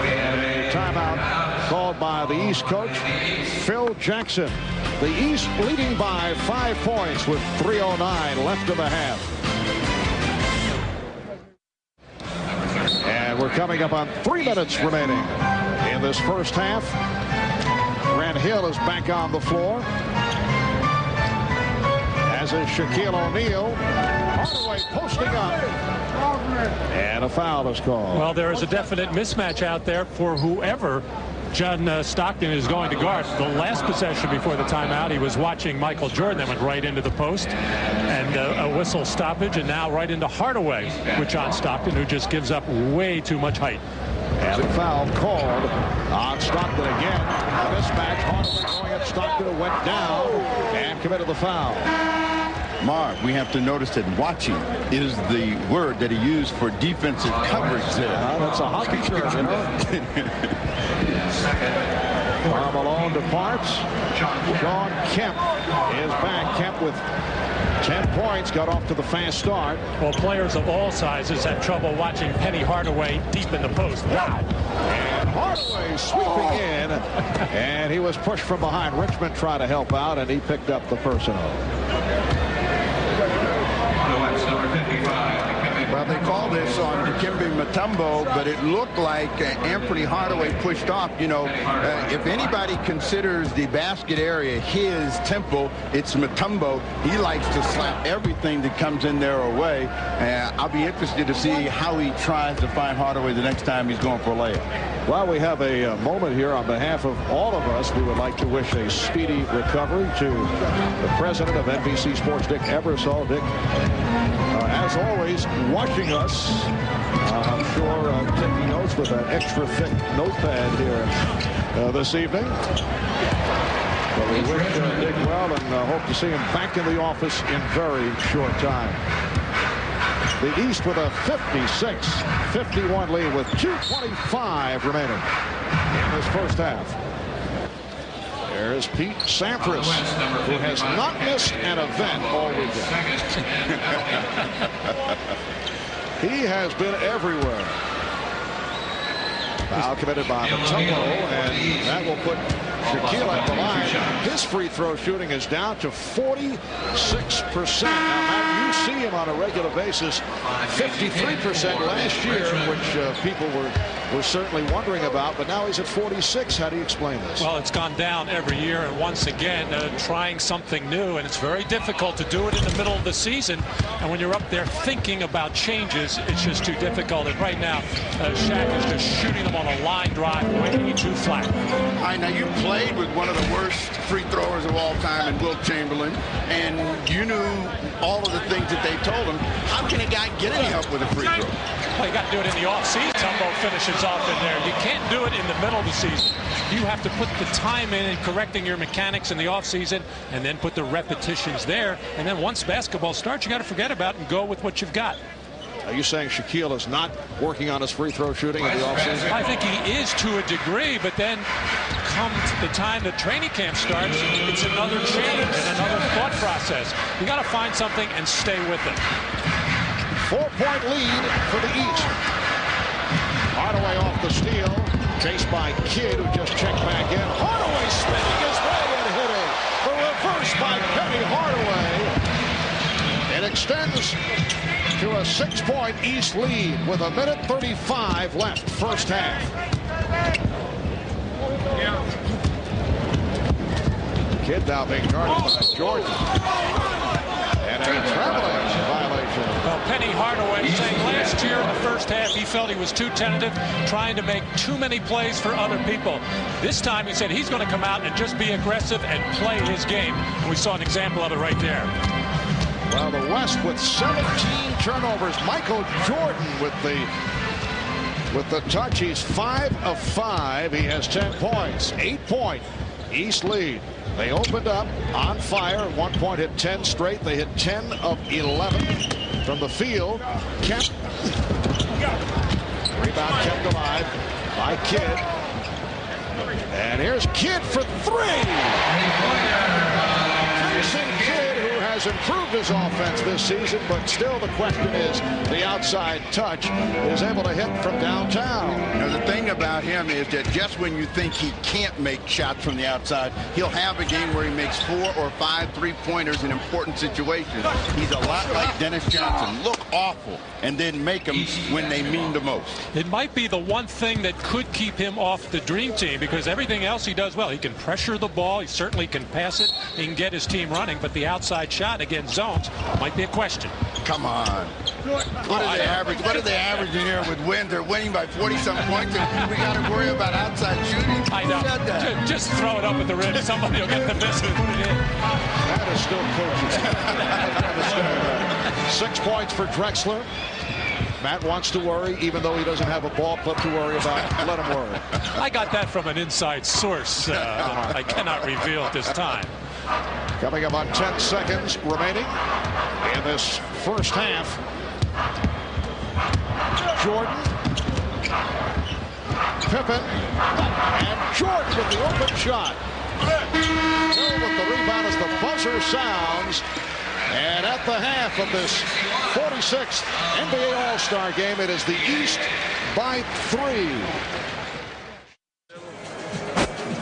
A timeout called by the East coach, Phil Jackson. The East leading by 5 points with 3:09 left in the half. And we're coming up on 3 minutes remaining in this first half. Grant Hill is back on the floor, as is Shaquille O'Neal. Hardaway posting up. And a foul is called. Well, there is a definite mismatch out there for whoever John Stockton is going to guard. The last possession before the timeout, he was watching Michael Jordan that went right into the post, and a whistle stoppage, and now right into Hardaway with John Stockton, who just gives up way too much height. And a foul called on Stockton again. A mismatch. Hardaway going at Stockton, who went down and committed the foul. Mark, we have to notice that watching is the word that he used for defensive coverage there. That's a hockey term, you know. Karl Malone departs. Shawn Kemp is back. Kemp with 10 points, got off to the fast start. Well, players of all sizes had trouble watching Penny Hardaway deep in the post. Wow. And Hardaway sweeping in, and he was pushed from behind. Richmond tried to help out, and he picked up the personal. Well, they called this on Dikembe Mutombo, but it looked like Anthony Hardaway pushed off. You know, if anybody considers the basket area his temple, it's Mutombo. He likes to slap everything that comes in there away. I'll be interested to see how he tries to find Hardaway the next time he's going for a layup. Well, we have a moment here on behalf of all of us. We would like to wish a speedy recovery to the president of NBC Sports, Dick Ebersol. Dick, As always, watching us. I'm sure taking notes with that extra thick notepad here this evening. But we wish Dick well and hope to see him back in the office in very short time. The East with a 56-51 lead with 2:25 remaining in this first half. There's Pete Sampras, who has not missed an event all weekend. He has been everywhere. Foul committed by Mutombo, and that will put Shaquille at the line. His free throw shooting is down to 46%. Now, Matt, you see him on a regular basis, 53% last year, which people were certainly wondering about, but now he's at 46. How do you explain this? Well, it's gone down every year, and once again, trying something new, and it's very difficult to do it in the middle of the season. And when you're up there thinking about changes, it's just too difficult. And right now, Shaq is just shooting them on a line drive, way too flat. All right, now you played with one of the worst free throwers of all time in Wilt Chamberlain, and you knew all of the things that they told him. How can a guy get any help with a free throw? Well, you got to do it in the offseason. Mutombo finishes off in there. You can't do it in the middle of the season. You have to put the time in correcting your mechanics in the offseason, and then put the repetitions there. And then once basketball starts, you got to forget about it and go with what you've got. Are you saying Shaquille is not working on his free throw shooting in the offseason? I think he is to a degree, but then come the time the training camp starts, it's another change and another thought process. You got to find something and stay with it. 4-point lead for the East. Hardaway off the steal, chased by Kidd, who just checked back in. Hardaway spinning his way and hitting. The reverse by Penny Hardaway. It extends to a 6-point East lead with 1:35 left, first half. Kidd now being guarded by Jordan. And a traveling violation. Well, Penny Hardaway saying last year in the first half he felt he was too tentative, trying to make too many plays for other people. This time he said he's going to come out and just be aggressive and play his game. And we saw an example of it right there. Well, the West with 17 turnovers. Michael Jordan with the touch. He's 5 of 5. He has 10 points. 8-point East lead. They opened up on fire. At one point hit 10 straight. They hit 10 of 11 from the field. Kept. Rebound kept alive by Kidd. And here's Kidd for 3. Jason Kidd, who has improved his offense this season, but still the question is the outside touch is able to hit from downtown. You know, the thing about him is that just when you think he can't make shots from the outside, he'll have a game where he makes 4 or 5 3-pointers in important situations. He's a lot like Dennis Johnson. Look awful and then make them when they mean the most. It might be the one thing that could keep him off the dream team, because everything else he does well. He can pressure the ball. He certainly can pass it. He can get his team running, but the outside shot against zones might be a question. Come on. What are they averaging? What are they averaging here with wins? They're winning by 40-some points, and we got to worry about outside shooting. I know. Just throw it up at the rim. Somebody will get the miss and put it in. That is still coaching. 6 points for Drexler. Matt wants to worry, even though he doesn't have a ball club to worry about. Let him worry. I got that from an inside source. I cannot reveal at this time. Coming up on 10 seconds remaining in this first half. Jordan, Pippen, and Jordan with the open shot. Hill with the rebound as the buzzer sounds. And at the half of this 46th NBA All-Star game, it is the East by 3.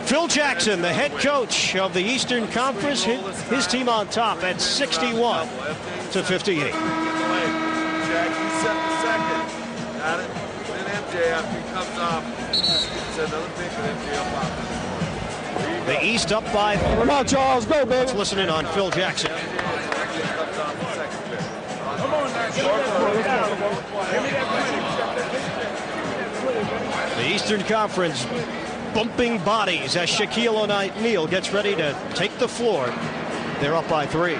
Phil Jackson, the head coach of the Eastern Conference, his team on top at 61-58. Jack, you set the second. Got it? Then MJ, after he comes off, it's another pick with MJ up off. The East up by 3. Come on, Charles, go, baby. Let's listen in on Phil Jackson. The Eastern Conference bumping bodies as Shaquille O'Neal gets ready to take the floor. They're up by 3.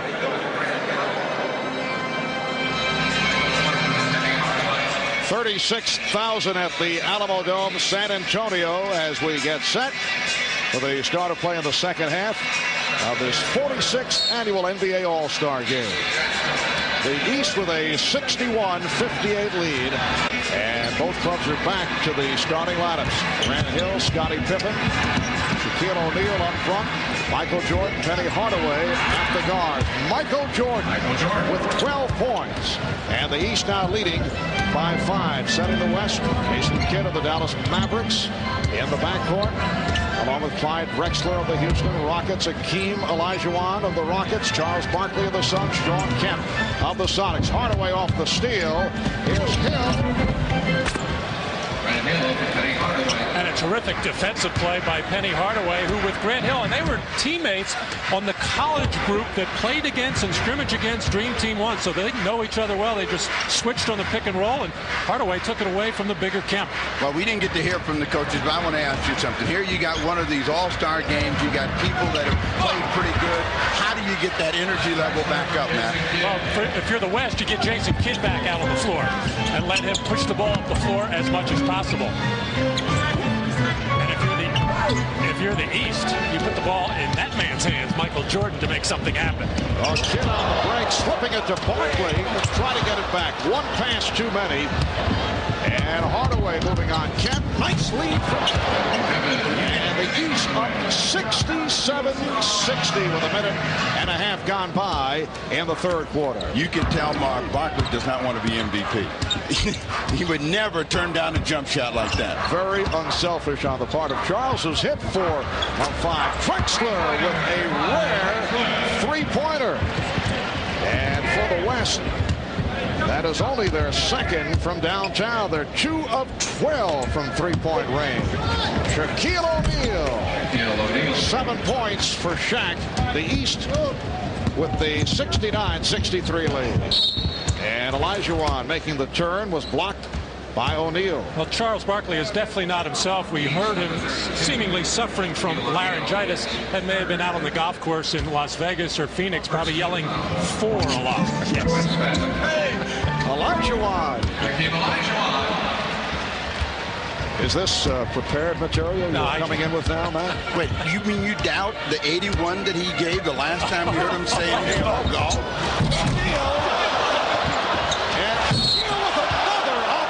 36,000 at the Alamo Dome, San Antonio, as we get set for the start of play in the second half of this 46th annual NBA All-Star Game. The East with a 61-58 lead, and both clubs are back to the starting lineups. Grant Hill, Scottie Pippen, Shaquille O'Neal up front, Michael Jordan, Penny Hardaway at the guard. Michael Jordan with 12 points, and the East now leading by 5, setting the West. Jason Kidd of the Dallas Mavericks in the backcourt, along with Clyde Drexler of the Houston Rockets, Akeem Olajuwon of the Rockets, Charles Barkley of the Suns, Shawn Kemp of the Sonics. Hardaway off the steal. Here's Hill. And a terrific defensive play by Penny Hardaway, who with Grant Hill, and they were teammates on the college group that played against and scrimmaged against Dream Team 1, so they know each other well. They just switched on the pick and roll, and Hardaway took it away from the bigger Kemp. Well, we didn't get to hear from the coaches, but I want to ask you something. Here you got one of these all-star games. You got people that have played pretty good. How do you get that energy level back up, Matt? Well, if you're the West, you get Jason Kidd back out on the floor and let him push the ball up the floor as much as possible. And if you're the East, you put the ball in that man's hands, Michael Jordan, to make something happen. Oh, Kidd on the break, slipping it to Barkley. Try to get it back. One pass too many. And Hardaway moving on. Kemp, nice lead from and the East up 67-60 with a minute and a half gone by in the third quarter. You can tell Mark Barkley does not want to be MVP. He would never turn down a jump shot like that. Very unselfish on the part of Charles, who's hit 4 of 5. Drexler with a rare three-pointer. And for the West, that is only their second from downtown. They're 2 of 12 from three-point range. Shaquille O'Neal, 7 points for Shaq. The East with the 69-63 lead. And Olajuwon making the turn was blocked by O'Neal. Well, Charles Barkley is definitely not himself. We heard him seemingly suffering from laryngitis and may have been out on the golf course in Las Vegas or Phoenix, probably yelling 4 a lot. Yes. Olajuwon. Is this prepared material you're coming in with now, Matt? Wait, you mean you doubt the 81 that he gave the last time we heard him say golf?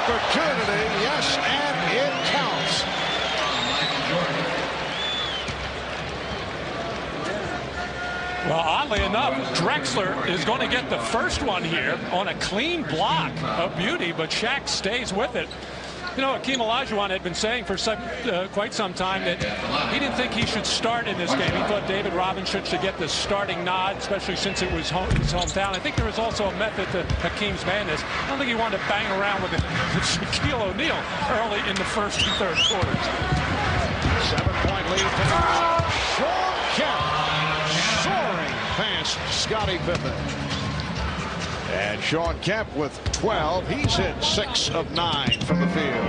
Opportunity, yes, and it counts. Well, oddly enough, Drexler is going to get the first one here on a clean block of beauty, but Shaq stays with it. You know, Akeem Olajuwon had been saying for quite some time that he didn't think he should start in this game. He thought David Robinson should get the starting nod, especially since it was his hometown. I think there was also a method to Akeem's madness. I don't think he wanted to bang around with Shaquille O'Neal early in the first and third quarters. 7-point lead for Shawn Kemp, soaring past Scottie Pippen. And Shawn Kemp with 12. He's hit 6 of 9 from the field.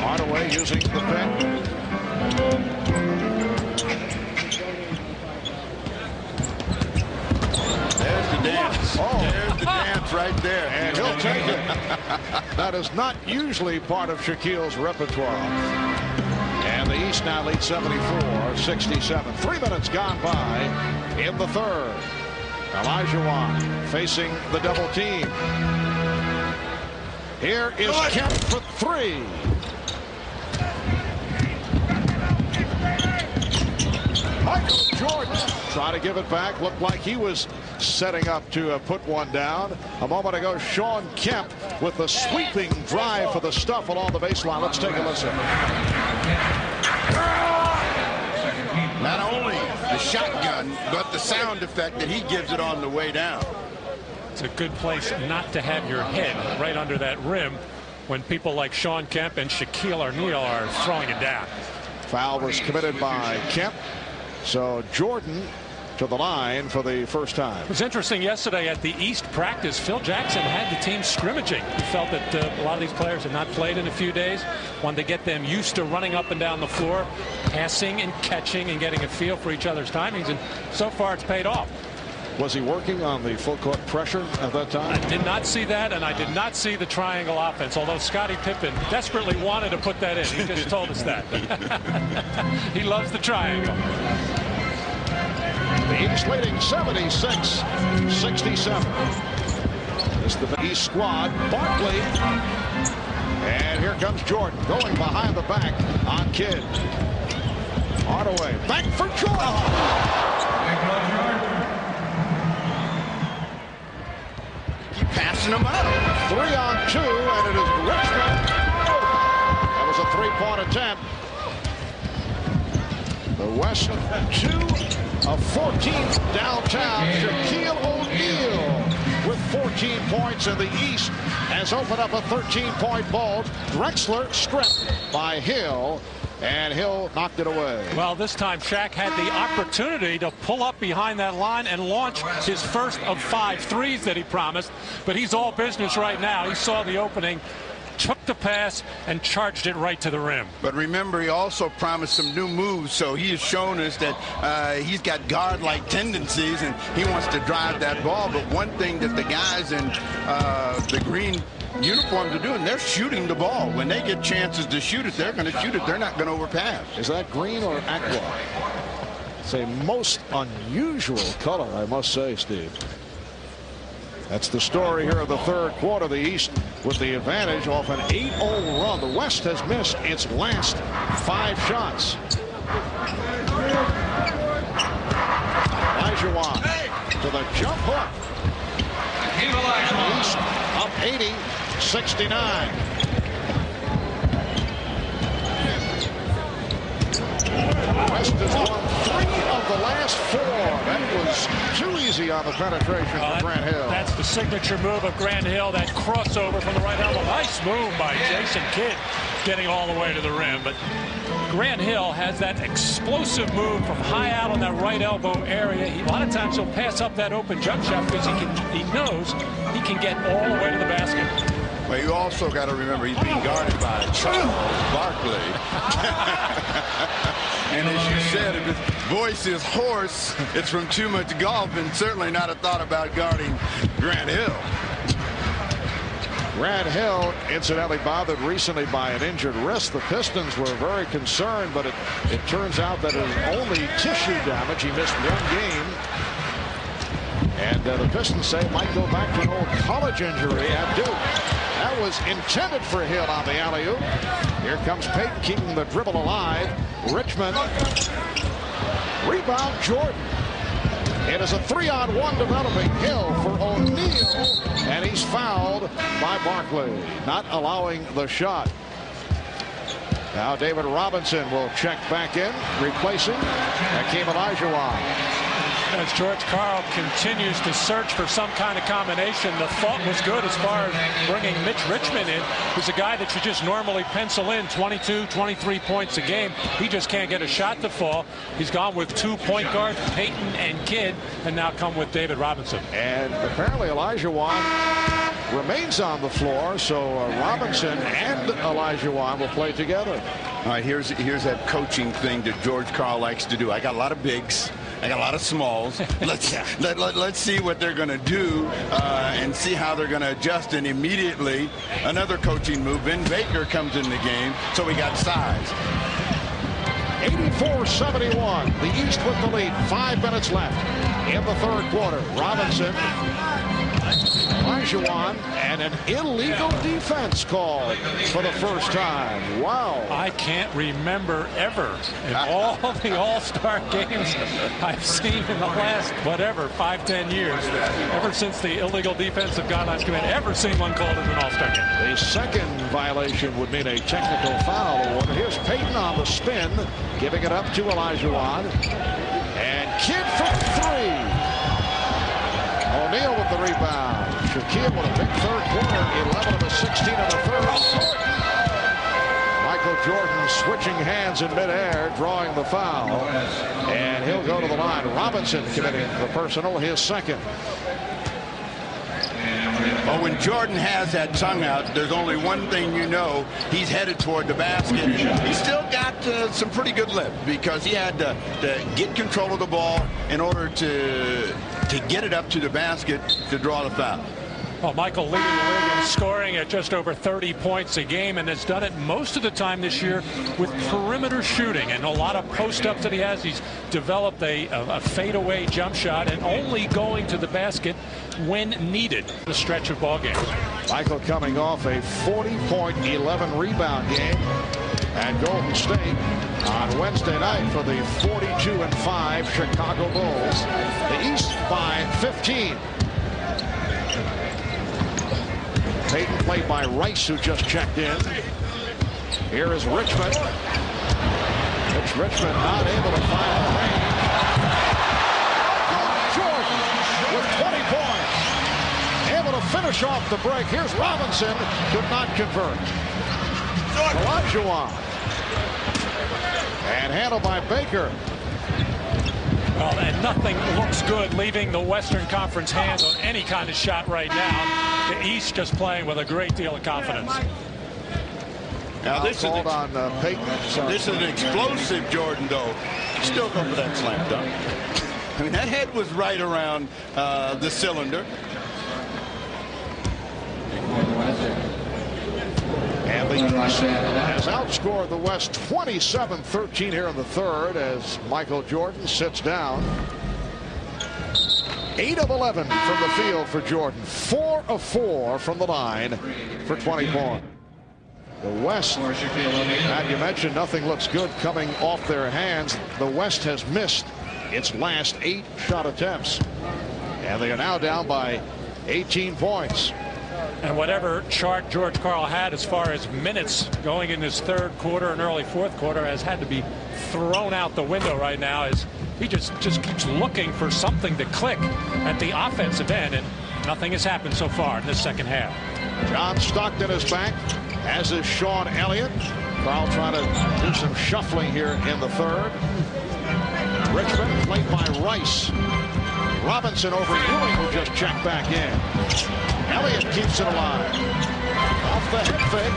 Hardaway using the pick. There's the dance. Oh. There's the dance right there. And he'll take it. That is not usually part of Shaquille's repertoire. And the East now leads 74-67. 3 minutes gone by in the third. Olajuwon facing the double team. Here is Kemp for 3. Michael Jordan trying to give it back. Looked like he was setting up to put one down. A moment ago, Shawn Kemp with the sweeping drive for the stuff along the baseline. Let's take a listen. Not only the shotgun, but the sound effect that he gives it on the way down. It's a good place not to have your head right under that rim when people like Shawn Kemp and Shaquille O'Neal are throwing it down. Foul was committed by Kemp. So Jordan to the line for the first time. It was interesting yesterday at the East practice. Phil Jackson had the team scrimmaging. He felt that a lot of these players had not played in a few days. Wanted to get them used to running up and down the floor, passing and catching and getting a feel for each other's timings. And so far it's paid off. Was he working on the full court pressure at that time? I did not see that, and I did not see the triangle offense, although Scottie Pippen desperately wanted to put that in. He just told us that. He loves the triangle. The East leading 76-67. This is the East squad. Barkley. And here comes Jordan going behind the back on Kidd. Hardaway back for Jordan. Keep passing them out. 3 on 2, and it is Richmond. That was a 3-point attempt. The West 2 of 14 downtown. Shaquille O'Neal with 14 points, in the East has opened up a 13-point ball. Drexler stripped by Hill, and Hill knocked it away. Well, this time Shaq had the opportunity to pull up behind that line and launch his first of 5 threes that he promised, but he's all business right now. He saw the opening, took the pass, and charged it right to the rim. But remember, he also promised some new moves, so he has shown us that he's got guard-like tendencies, and he wants to drive that ball. But one thing that the guys in the green uniforms are doing, they're shooting the ball. When they get chances to shoot it, they're going to shoot it. They're not going to overpass. Is that green or aqua? It's a most unusual color, I must say, Steve. That's the story here of the third quarter. The East with the advantage off an 8-0 run. The West has missed its last 5 shots. Olajuwon to the jump hook. East up 80-69. West has won 3 of the last 4. That was too easy on the penetration for Grant Hill. That's the signature move of Grant Hill, that crossover from the right elbow. Nice move by Jason Kidd, getting all the way to the rim. But Grant Hill has that explosive move from high out on that right elbow area. A lot of times he'll pass up that open jump shot because he knows he can get all the way to the basket. Well, you also got to remember he's being guarded by Charles Barkley. And as you said, if his voice is hoarse, it's from too much golf, and certainly not a thought about guarding Grant Hill. Grant Hill, incidentally, bothered recently by an injured wrist. The Pistons were very concerned, but it turns out that it was only tissue damage. He missed 1 game. And the Pistons say it might go back to an old college injury at Duke. That was intended for Hill on the alley-oop. Here comes Payton keeping the dribble alive. Richmond. Rebound Jordan. It is a 3-on-1 developing. Hill for O'Neal. And he's fouled by Barkley, not allowing the shot. Now David Robinson will check back in, replacing Hakeem Olajuwon. As George Karl continues to search for some kind of combination, the thought was good as far as bringing Mitch Richmond in, who's a guy that you just normally pencil in 22, 23 points a game. He just can't get a shot to fall. He's gone with 2 point guards, Payton and Kidd, and now come with David Robinson. And apparently Olajuwon remains on the floor, so Robinson and Olajuwon will play together. All right, here's that coaching thing that George Karl likes to do. I got a lot of bigs. I got a lot of smalls. Let's see what they're going to do and see how they're going to adjust. And immediately, another coaching move. Ben Baker comes in the game, so we got size. 84-71. The East with the lead. 5 minutes left in the third quarter. Robinson, Olajuwon, and an illegal defense called for the first time. Wow. I can't remember ever in all the All-Star games I've seen in the last, 5-10 years, ever since the illegal defensive guidelines came in, ever seen one called in an All-Star game. The second violation would mean a technical foul award. Here's Payton on the spin, giving it up to Olajuwon. And Kidd for 3. O'Neal with the rebound. Shaquille with a big third quarter. 11 of the 16 of the third. Michael Jordan switching hands in midair, drawing the foul. And he'll go to the line. Robinson committing the personal, his second. Well, when Jordan has that tongue out, there's only one thing you know: he's headed toward the basket. He's still got some pretty good lift because he had to get control of the ball in order to get it up to the basket to draw the foul. Well, Michael leading the league in scoring at just over 30 points a game, and has done it most of the time this year with perimeter shooting and a lot of post-ups that he has. He's developed a fadeaway jump shot and only going to the basket when needed. The stretch of ball games. Michael coming off a 40-point, 11-rebound game at Golden State on Wednesday night for the 42-5 Chicago Bulls. The East by 15. Payton played by Rice, who just checked in. Here is Richmond. It's Richmond not able to find the range. Jordan with 20 points. Able to finish off the break. Here's Robinson. Could not convert. Olajuwon. And handled by Baker. Well, and nothing looks good leaving the Western Conference hands on any kind of shot right now. The East just playing with a great deal of confidence. Now this is an explosive Jordan, though. Still go for that slam dunk. I mean, that head was right around the cylinder. And the East has outscored the West 27-13 here in the third as Michael Jordan sits down. 8 of 11 from the field for Jordan. 4 of 4 from the line for 20 points. The West, and you mentioned nothing looks good coming off their hands. The West has missed its last 8 shot attempts. And they are now down by 18 points. And whatever chart George Karl had as far as minutes going in this third quarter and early fourth quarter has had to be thrown out the window right now as he just keeps looking for something to click at the offensive end, and nothing has happened so far in this second half. John Stockton is back, as is Sean Elliott. Karl trying to do some shuffling here in the third. Richmond played by Rice. Robinson over Ewing, who just checked back in. Elliott keeps it alive. Off the head fake.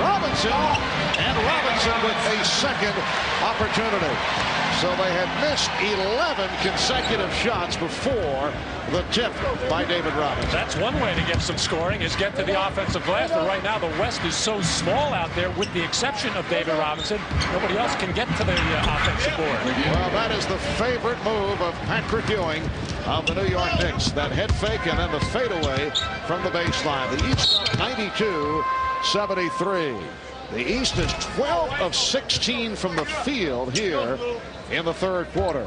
Robinson, and Robinson with a second opportunity. So they had missed 11 consecutive shots before the tip by David Robinson. That's one way to get some scoring, is get to the offensive glass. But right now the West is so small out there, with the exception of David Robinson. Nobody else can get to the offensive board. Well, that is the favorite move of Patrick Ewing of the New York Knicks. That head fake and then the fadeaway from the baseline. The East up 92-73. The East is 12 of 16 from the field here in the third quarter.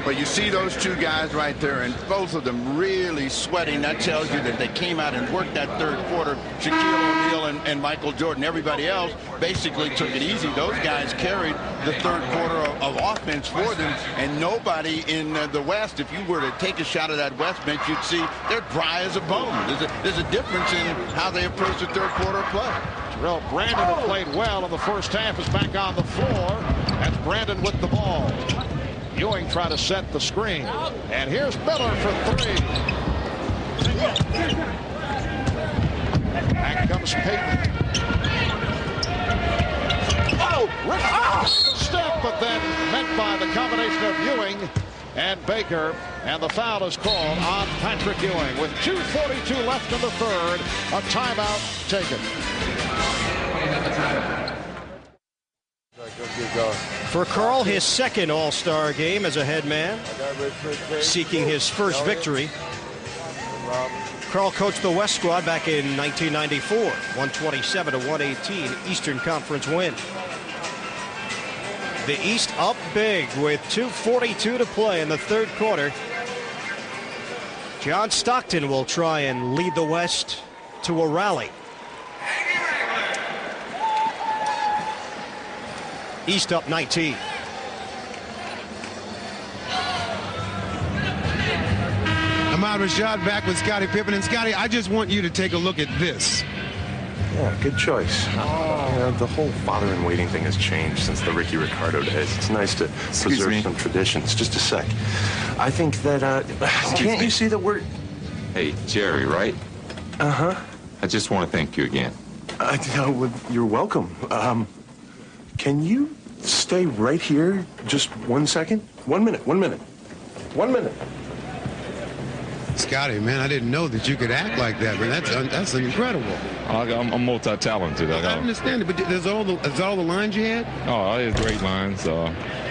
But you see those two guys right there, and both of them really sweating. That tells you that they came out and worked that third quarter. Shaquille O'Neal and Michael Jordan. Everybody else basically took it easy. Those guys carried the third quarter of offense for them, and nobody in the West, if you were to take a shot at that West bench, you'd see they're dry as a bone. There's a difference in how they approach the third quarter of play. Terrell Brandon, who played well in the first half, is back on the floor. That's Brandon with the ball. Ewing trying to set the screen. And here's Miller for three. Back comes Payton. Oh, Richmond step, but then met by the combination of Ewing and Baker. And the foul is called on Patrick Ewing. With 2:42 left in the third, a timeout taken. For Karl, his second All-Star game as a head man, seeking his first victory. Karl coached the West squad back in 1994, 127-118 Eastern Conference win. The East up big with 2:42 to play in the third quarter. John Stockton will try and lead the West to a rally. East up 19. Ahmad Rashad back with Scottie Pippen. And Scottie, I just want you to take a look at this. Yeah, good choice. You know, the whole father-in-waiting thing has changed since the Ricky Ricardo days. It's nice to preserve some traditions. Just a sec. I think that, can't you see that we're... Hey, Jerry, right? Uh-huh. I just want to thank you again. You're welcome. Can you stay right here just 1 second? 1 minute, 1 minute. 1 minute. Scotty, man, I didn't know that you could act like that, man. That's incredible. I'm multi-talented. I understand it, but is all the lines you had? Oh, I had great lines.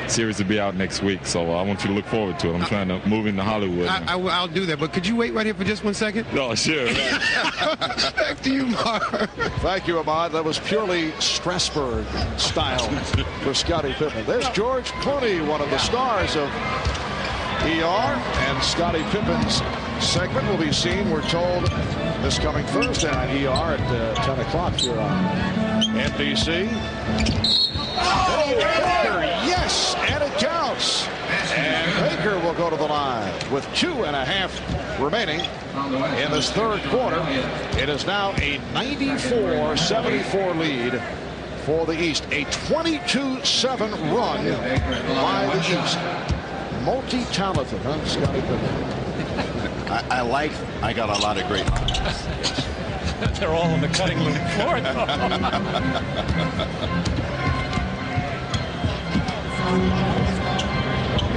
Series will be out next week, so I want you to look forward to it. I'm trying to move into Hollywood. I'll do that, but could you wait right here for just 1 second? No, sure. Back to you, Mark. Thank you, Ahmad. That was purely Strasburg style for Scottie Pippen. There's George Clooney, one of the stars of ER, and Scottie Pippen's segment will be seen, we're told, this coming Thursday on ER at 10 o'clock here on NBC. Oh, Baker, yes, and it counts. And Baker will go to the line with 2.5 remaining in this third quarter. It is now a 94-74 lead for the East. A 22-7 run by the East. Multi-talented, huh, Scottie Pippen? I got a lot of great lines. They're all on the cutting room floor, though.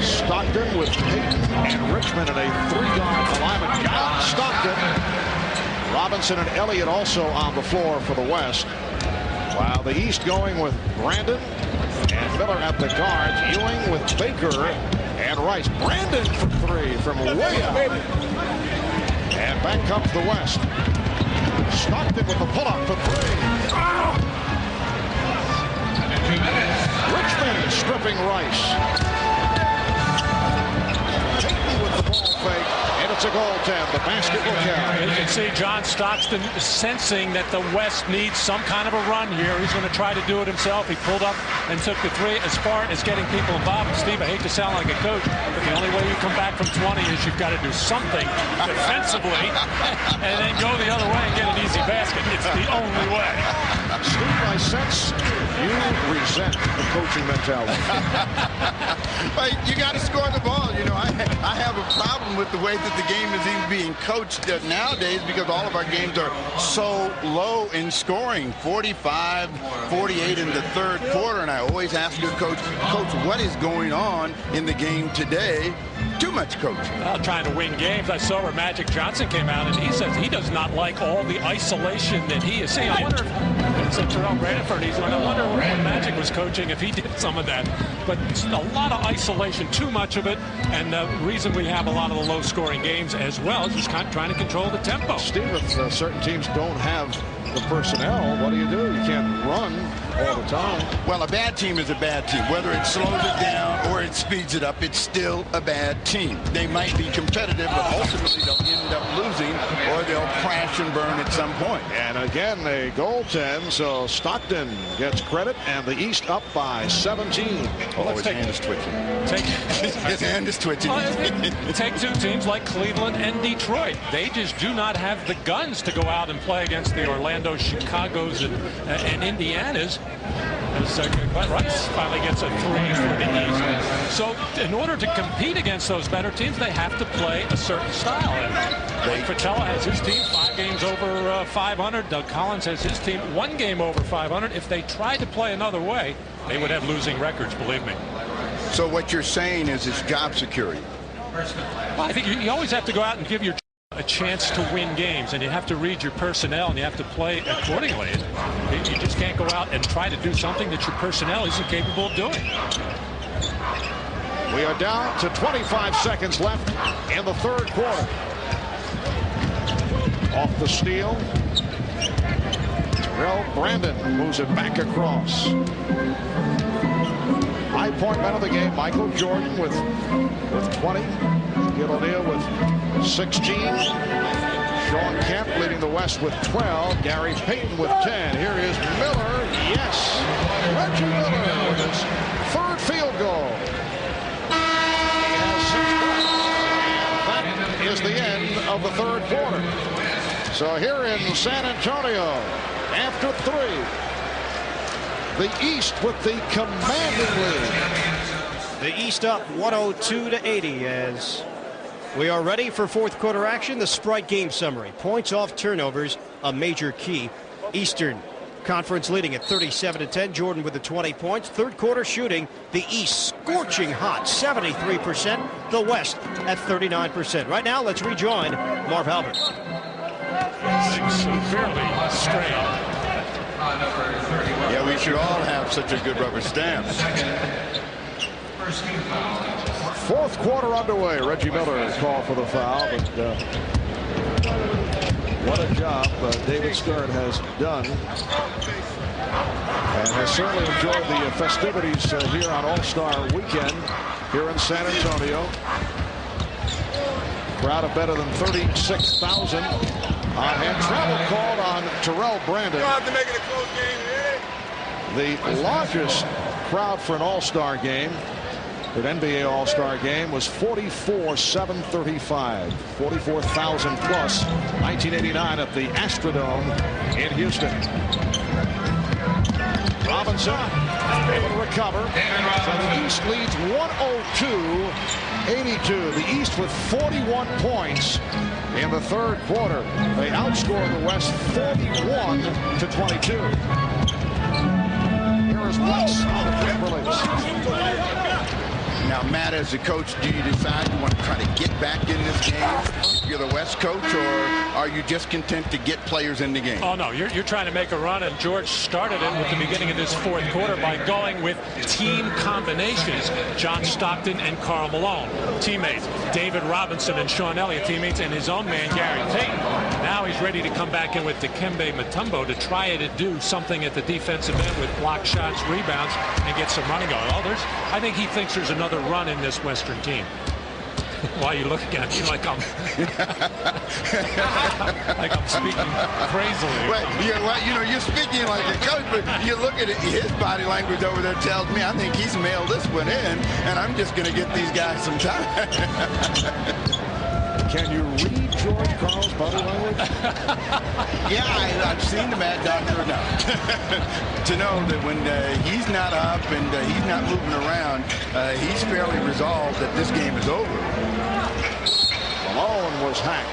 Stockton with Payton and Richmond in a 3-yard alignment. Got Stockton. Robinson and Elliott also on the floor for the West. While the East going with Brandon and Miller at the guards. Ewing with Baker and Rice. Brandon for 3 from way out. And back comes the West. Stockton with the pull-up for 3. Oh! Richmond stripping Rice. Payton with the ball fake, and it's a goaltend. The basket will count. You can see John Stockton sensing that the West needs some kind of a run here. He's going to try to do it himself. He pulled up and took the 3. As far as getting people involved, Steve, I hate to sound like a coach, but the only way you come back from 20 is you've got to do something defensively and then go the other way and get an easy basket. It's the only way. Steve, I sense you resent the coaching mentality. You got to score the ball. You know, I have a problem with the way that the game is even being coached nowadays because all of our games are so low in scoring, 45, 48 in the third quarter. And I always ask your coach, what is going on in the game today? Too much coaching. Well, trying to win games. I saw where Magic Johnson came out and he says he does not like all the isolation that he is seeing. I wonder if it's Terrell Branford. I wonder when Magic was coaching if he did some of that. But a lot of isolation, too much of it, and the reason we have a lot of the low-scoring games as well is just kind of trying to control the tempo. Steve, if certain teams don't have the personnel, what do? You can't run all the time. Well, a bad team is a bad team. Whether it slows it down or it speeds it up, it's still a bad team. They might be competitive, but ultimately they'll end up losing or they'll crash and burn at some point. And again, a goaltend, so Stockton gets credit, and the East up by 17. His hand is twitching. His hand is twitching. Take two teams like Cleveland and Detroit. They just do not have the guns to go out and play against the Orlando, Chicagos, and Indianas. As Rice finally gets a 3 for the East. So in order to compete against those better teams, they have to play a certain style. And Fatella has his team 5 games over 500. Doug Collins has his team 1 game over 500. If they tried to play another way, they would have losing records, believe me. So what you're saying is it's job security. Well, I think you always have to go out and give your a chance to win games, and you have to read your personnel and you have to play accordingly. You just can't go out and try to do something that your personnel isn't capable of doing. We are down to 25 seconds left in the third quarter. Off the steal, Terrell Brandon moves it back across. High point man of the game, Michael Jordan with 20. Gil O'Neal with 16. Sean Kemp leading the West with 12. Gary Payton with 10. Here is Miller. Yes. Reggie Miller with his 3rd field goal. He has 6 points. And that is the end of the third quarter. So here in San Antonio, after 3, the East with the commanding lead. The East up 102-80 as We are ready for fourth quarter action. The Sprite game summary. Points off turnovers, a major key. Eastern Conference leading at 37-10. Jordan with the 20 points. Third quarter shooting. The East scorching hot, 73%. The West at 39%. Right now, let's rejoin Marv Albert. Severely strained. Yeah, we should all have such a good rubber stamp. Fourth quarter underway. Reggie Miller called for the foul, but what a job David Stern has done, and has certainly enjoyed the festivities here on All-Star Weekend here in San Antonio. Crowd of better than 36,000. And travel called on Terrell Brandon. To make it a close game, The largest crowd for an All-Star game, an NBA All-Star game, was 44,735. 44,000 plus 1989 at the Astrodome in Houston. Robinson able to recover. So the East leads 102-82. The East with 41 points in the third quarter. They outscore the West 41-22. Here is West on the quick release. Now, Matt, as a coach, do you decide you want to try to get back in this game? You're the West coach, or are you just content to get players in the game? Oh, no, you're trying to make a run, and George started it with the beginning of this fourth quarter by going with team combinations. John Stockton and Karl Malone, teammates. David Robinson and Sean Elliott, teammates, and his own man, Gary Payton. Now he's ready to come back in with Dikembe Mutombo to try to do something at the defensive end with block shots, rebounds, and get some running going. I think he thinks there's another run in this Western team. Why are you looking at me like I'm like I'm speaking crazily? Well, you're speaking like a coach, but you look at it, his body language over there tells me I think he's mailed this one in, and I'm just going to get these guys some time. Can you read George Karl's body language? Yeah, I've seen the Mad Doctor enough to know that when he's not up and he's not moving around, he's fairly resolved that this game is over. Malone was hacked.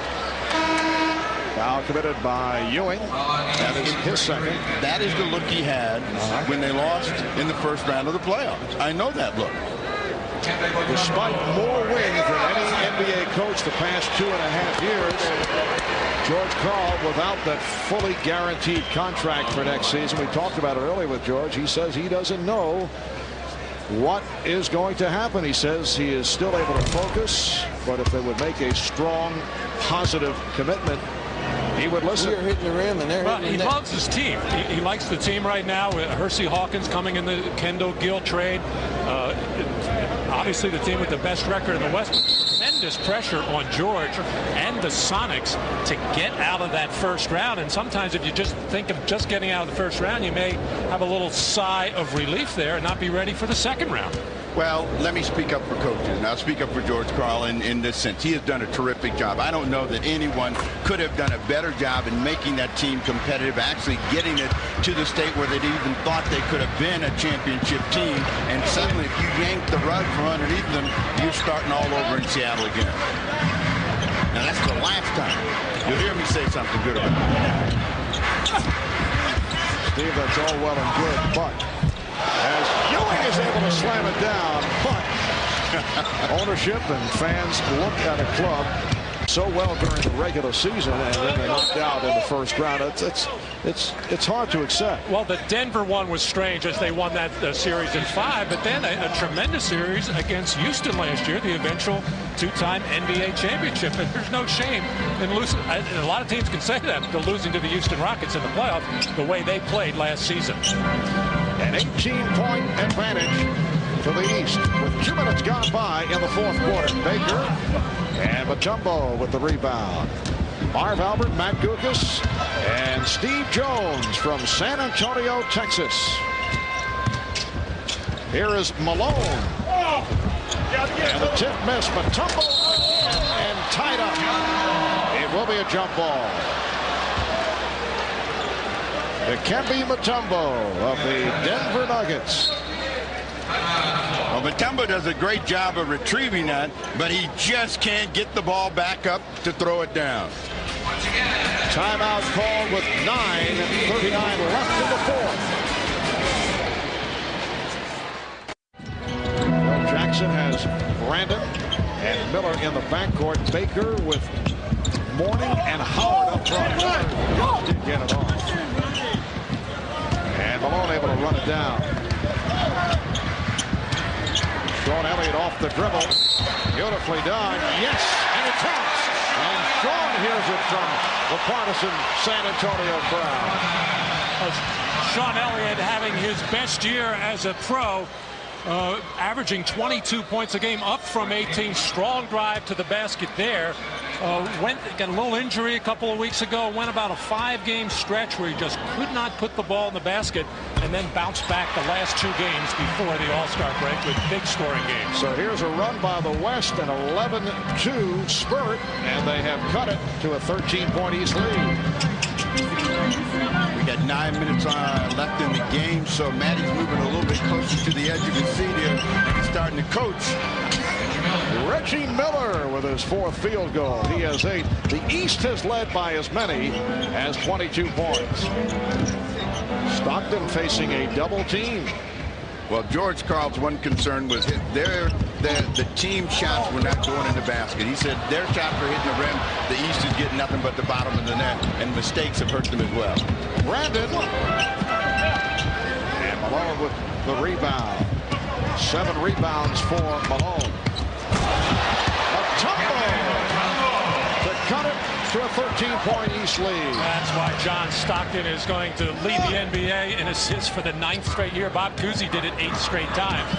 Foul committed by Ewing. That is his second. That is the look he had when they lost in the first round of the playoffs. I know that look. Despite more wins than any NBA coach the past 2.5 years, George Karl, without that fully guaranteed contract for next season, we talked about it earlier with George, he says he doesn't know what is going to happen. He says he is still able to focus, but if they would make a strong, positive commitment, he would listen. You're hitting the rim, and they're he loves his team. He likes the team right now with Hersey Hawkins coming in the Kendall Gill trade. Obviously the team with the best record in the West. Tremendous pressure on George and the Sonics to get out of that first round. And sometimes if you just think of just getting out of the first round, you may have a little sigh of relief there and not be ready for the second round. Well, let me speak up for coaches, and I'll speak up for George Karl in this sense. He has done a terrific job. I don't know that anyone could have done a better job in making that team competitive, actually getting it to the state where they even thought they could have been a championship team. And suddenly, if you yank the rug from underneath them, you're starting all over in Seattle again. Now, that's the last time you'll hear me say something good about it. Steve, that's all well and good, but as Ewing is able to slam it down, but ownership and fans look at a club so well during the regular season, and then they knocked out in the first round. It's hard to accept. Well, the Denver one was strange as they won that series in 5, but then a tremendous series against Houston last year, the eventual two-time NBA championship. And there's no shame in losing. And a lot of teams can say that, they're losing to the Houston Rockets in the playoffs the way they played last season. An 18-point advantage to the East with 2 minutes gone by in the fourth quarter. Baker and Mutombo with the rebound. Marv Albert, Matt Guokas, and Steve Jones from San Antonio, Texas. Here is Malone. And the tip miss. Mutombo again and tied up. It will be a jump ball. Dikembe Mutombo of the Denver Nuggets. A Mutombo does a great job of retrieving that, but he just can't get the ball back up to throw it down. Timeout called with 9:39 left in the fourth. Phil Jackson has Brandon and Miller in the backcourt. Baker with Mourning and Howard up front. Didn't get it off. And Malone able to run it down. Sean Elliott off the dribble. Beautifully done. Yes, and it counts. And Sean hears it from the partisan San Antonio crowd. Sean Elliott having his best year as a pro. Averaging 22 points a game, up from 18. Strong drive to the basket there. Got a little injury a couple of weeks ago. Went about a 5-game stretch where he just could not put the ball in the basket, and then bounced back the last 2 games before the All-Star break with big scoring games. So here's a run by the West, an 11-2 spurt, and they have cut it to a 13-point East lead. We got 9 minutes left in the game, so Matty's moving a little bit closer to the edge of his seat here, and he's starting to coach. Reggie Miller with his 4th field goal. He has 8. The East has led by as many as 22 points. Stockton facing a double team. Well, George Karl's one concern was the team shots were not going in the basket. He said their shots were hitting the rim. The East is getting nothing but the bottom of the net, and mistakes have hurt them as well. Brandon. And Malone with the rebound. 7 rebounds for Malone. Mutombo to cut it to a 13-point East lead. That's why John Stockton is going to lead the NBA in assists for the 9th straight year. Bob Cousy did it 8 straight times.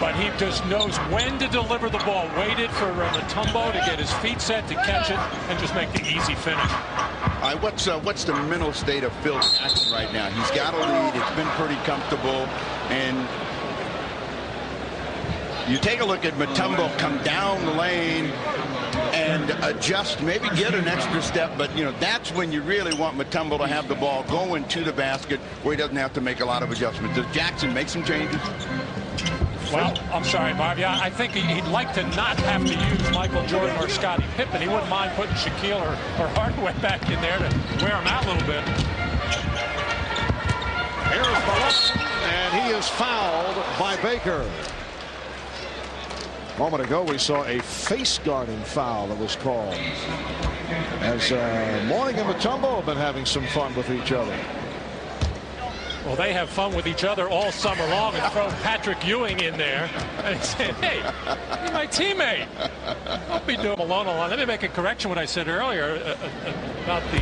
But he just knows when to deliver the ball. Waited for Mutombo to get his feet set to catch it and just make the easy finish. What's the mental state of Phil Jackson right now? He's got a lead. It's been pretty comfortable. And you take a look at Mutombo come down the lane and adjust, maybe get an extra step, but that's when you really want Mutombo to have the ball going to the basket where he doesn't have to make a lot of adjustments. Does Jackson make some changes? Well, I'm sorry, Marv. Yeah, I think he'd like to not have to use Michael Jordan or Scottie Pippen. He wouldn't mind putting Shaquille or Hardaway back in there to wear him out a little bit. Here's Malone, and he is fouled by Baker. A moment ago, we saw a face guarding foul that was called. As Mourning and Mutombo have been having some fun with each other. Well, they have fun with each other all summer long, and throw Patrick Ewing in there and say, hey, you're my teammate. Don't be doing Malone a lot. Let me make a correction what I said earlier about the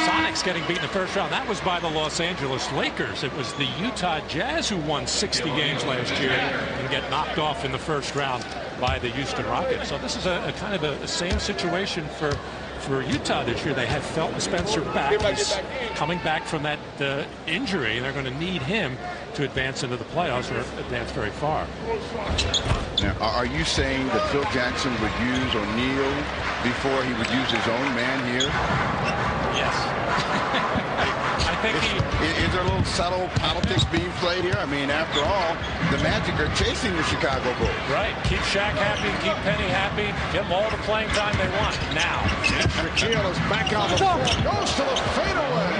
Sonics getting beat in the first round. That was by the Los Angeles Lakers. It was the Utah Jazz who won 60 games last year and get knocked off in the first round by the Houston Rockets. So this is a kind of a same situation for Utah this year. They have Felton Spencer back. He's coming back from that injury. They're going to need him to advance into the playoffs or advance very far. Now, are you saying that Phil Jackson would use O'Neal before he would use his own man here? Yes. I think is there a little subtle politics being played here? I mean, after all, the Magic are chasing the Chicago Bulls. Right. Keep Shaq happy, keep Penny happy, get them all the playing time they want now. Shaquille is back on the floor. Goes to the fadeaway.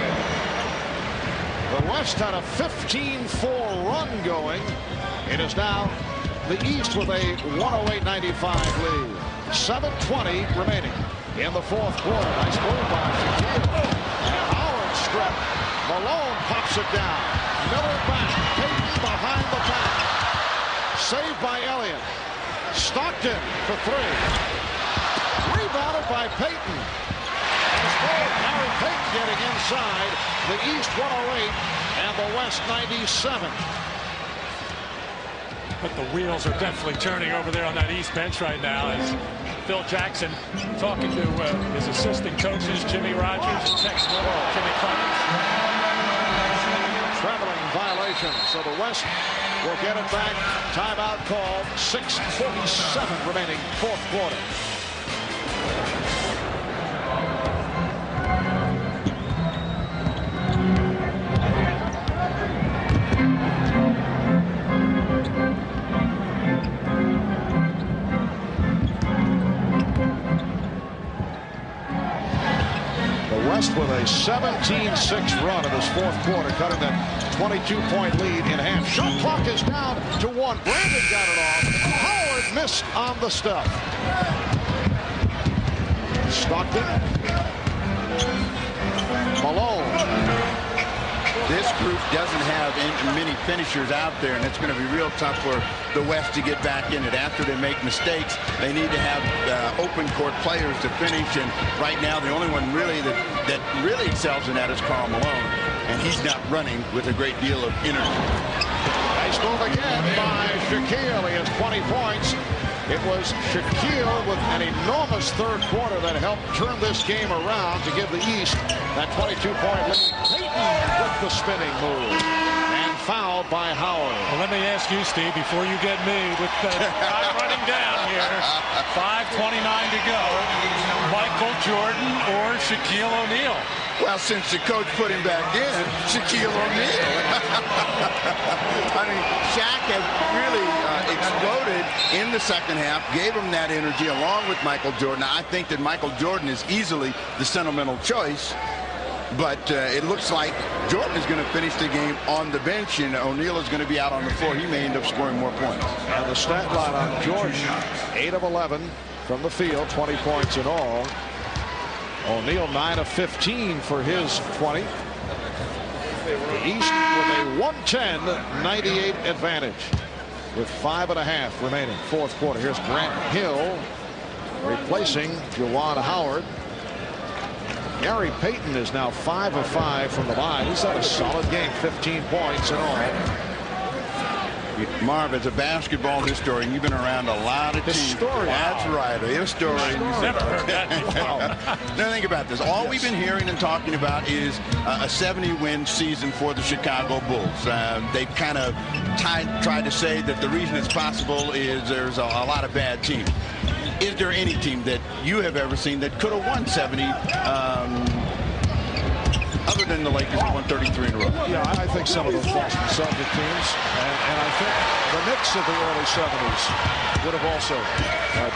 The West had a 15-4 run going. It is now the East with a 108-95 lead. 7:20 remaining in the fourth quarter. Nice move by Shaquille. And Howard strip. Malone pops it down. Miller back. Payton behind the back. Saved by Elliott. Stockton for 3. Rebounded by Payton. Harry Payton getting inside. The East 108 and the West 97. But the wheels are definitely turning over there on that East bench right now as Phil Jackson talking to his assistant coaches, Jimmy Rogers and Tex Miller, Jimmy Clemens. Traveling violation, so the West will get it back. Timeout called. 6:47 remaining, fourth quarter. West with a 17-6 run in his fourth quarter, cutting that 22-point lead in half. Shot clock is down to 1. Brandon got it off. Howard missed on the stuff. Stockton. Malone. This group doesn't have many finishers out there, and it's going to be real tough for the West to get back in it. After they make mistakes, they need to have open court players to finish, and right now the only one really that really excels in that is Karl Malone, and he's not running with a great deal of energy. Nice move again by Shaquille. He has 20 points. It was Shaquille with an enormous third quarter that helped turn this game around to give the East that 22-point lead. Payton with the spinning move. And fouled by Howard. Well, let me ask you, Steve, before you get me, with the time running down here, 5:29 to go, Michael Jordan or Shaquille O'Neal? Well, since the coach put him back in, Shaquille O'Neal. I mean, Shaq has really exploded in the second half, gave him that energy along with Michael Jordan. I think that Michael Jordan is easily the sentimental choice, but it looks like Jordan is going to finish the game on the bench, and O'Neal is going to be out on the floor. He may end up scoring more points. And the stat line on Jordan, 8 of 11 from the field, 20 points in all. O'Neal 9 of 15 for his 20. The East with a 110-98 advantage with 5.5 remaining. Fourth quarter. Here's Grant Hill replacing Juwan Howard. Gary Payton is now 5 of 5 from the line. He's had a solid game, 15 points in all. Marv, as a basketball historian, you've been around a lot of teams. Historian. That's right, a historian. Never heard that before. Now think about this. All we've been hearing and talking about is a 70-win season for the Chicago Bulls. They've kind of tried to say that the reason it's possible is there's a lot of bad teams. Is there any team that you have ever seen that could have won 70 other than the Lakers who won 33 in a row? Yeah, I think some of those Boston Celtic teams, and I think the Knicks of the early 70s would have also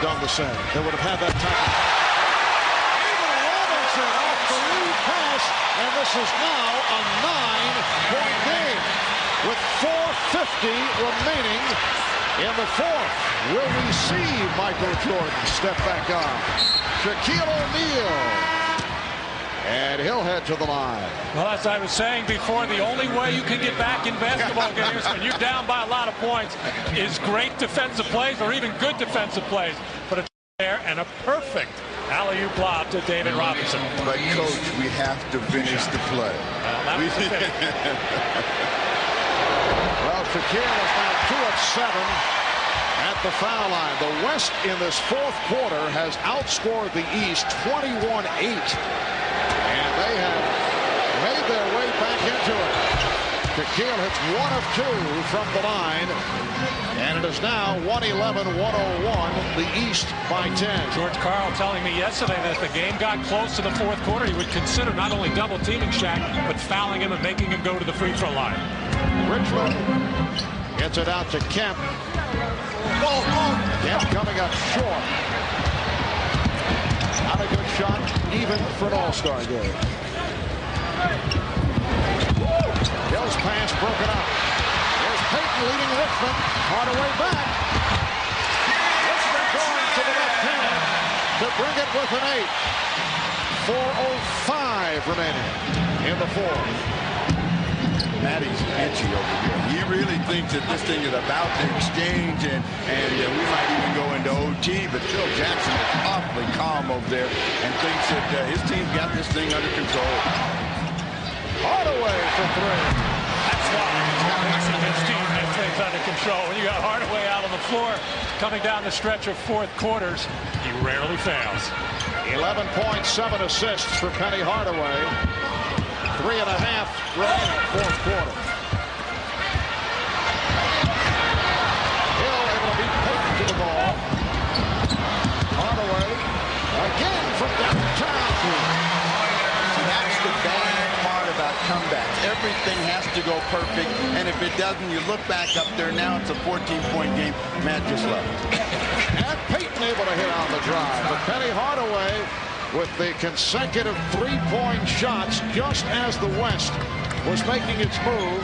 done the same. They would have had that type of... Even Robinson off the lead pass, and this is now a 9-point game with 4:50 remaining in the fourth. Will we see Michael Jordan step back on? Shaquille O'Neal. And he'll head to the line. Well, as I was saying before, the only way you can get back in basketball games when you're down by a lot of points is great defensive plays or even good defensive plays. But it's there and a perfect alley-oop lob to David Robinson. But, Coach, we have to finish the play. Well, that was the finish. Well, Shaquille is now 2 of 7 at the foul line. The West in this fourth quarter has outscored the East 21-8. And they have made their way back into it. Shaquille hits 1 of 2 from the line. And it is now 111-101, the East by 10. George Karl telling me yesterday that if the game got close to the fourth quarter, he would consider not only double-teaming Shaq, but fouling him and making him go to the free throw line. Richmond gets it out to Kemp. Kemp coming up short. Not a good shot, even for an all-star game. Hill's pass broken up. Here's Payton leading Richmond. Hardaway back. Richmond going to the left hand to bring it with an 8. 4:05 remaining in the fourth. Matty's itchy over here. He really thinks that this thing is about to exchange, and we might even go into OT, but Phil Jackson is awfully calm over there and thinks that his team's got this thing under control. Hardaway for 3. That's why his team has things under control. When you got Hardaway out on the floor coming down the stretch of fourth quarters, he rarely fails. 11 points, 7 assists for Penny Hardaway. 3.5 remaining, fourth quarter. Hill able to beat Payton to the ball. Hardaway again from downtown. See, that's the bad part about comebacks. Everything has to go perfect, and if it doesn't, you look back up there. Now it's a 14-point game. Matt just left. And Payton able to hit on the drive, but Penny Hardaway with the consecutive three-point shots just as the West was making its move.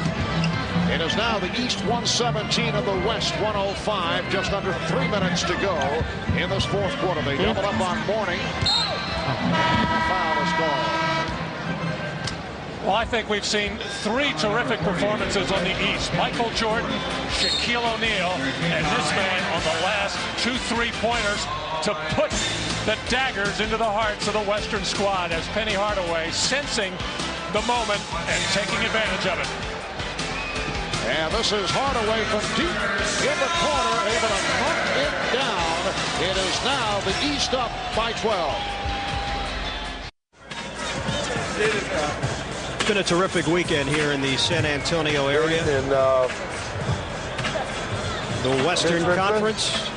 It is now the East 117 and the West 105. Just under 3 minutes to go in this fourth quarter. They double up on Mourning. Foul is called. Well, I think we've seen three terrific performances on the East. Michael Jordan, Shaquille O'Neal, and this man on the last 2 3-pointers to put the daggers into the hearts of the Western squad as Penny Hardaway sensing the moment and taking advantage of it. And this is Hardaway from deep in the corner, able to knock it down. It is now the East up by 12. It's been a terrific weekend here in the San Antonio area. The Western Conference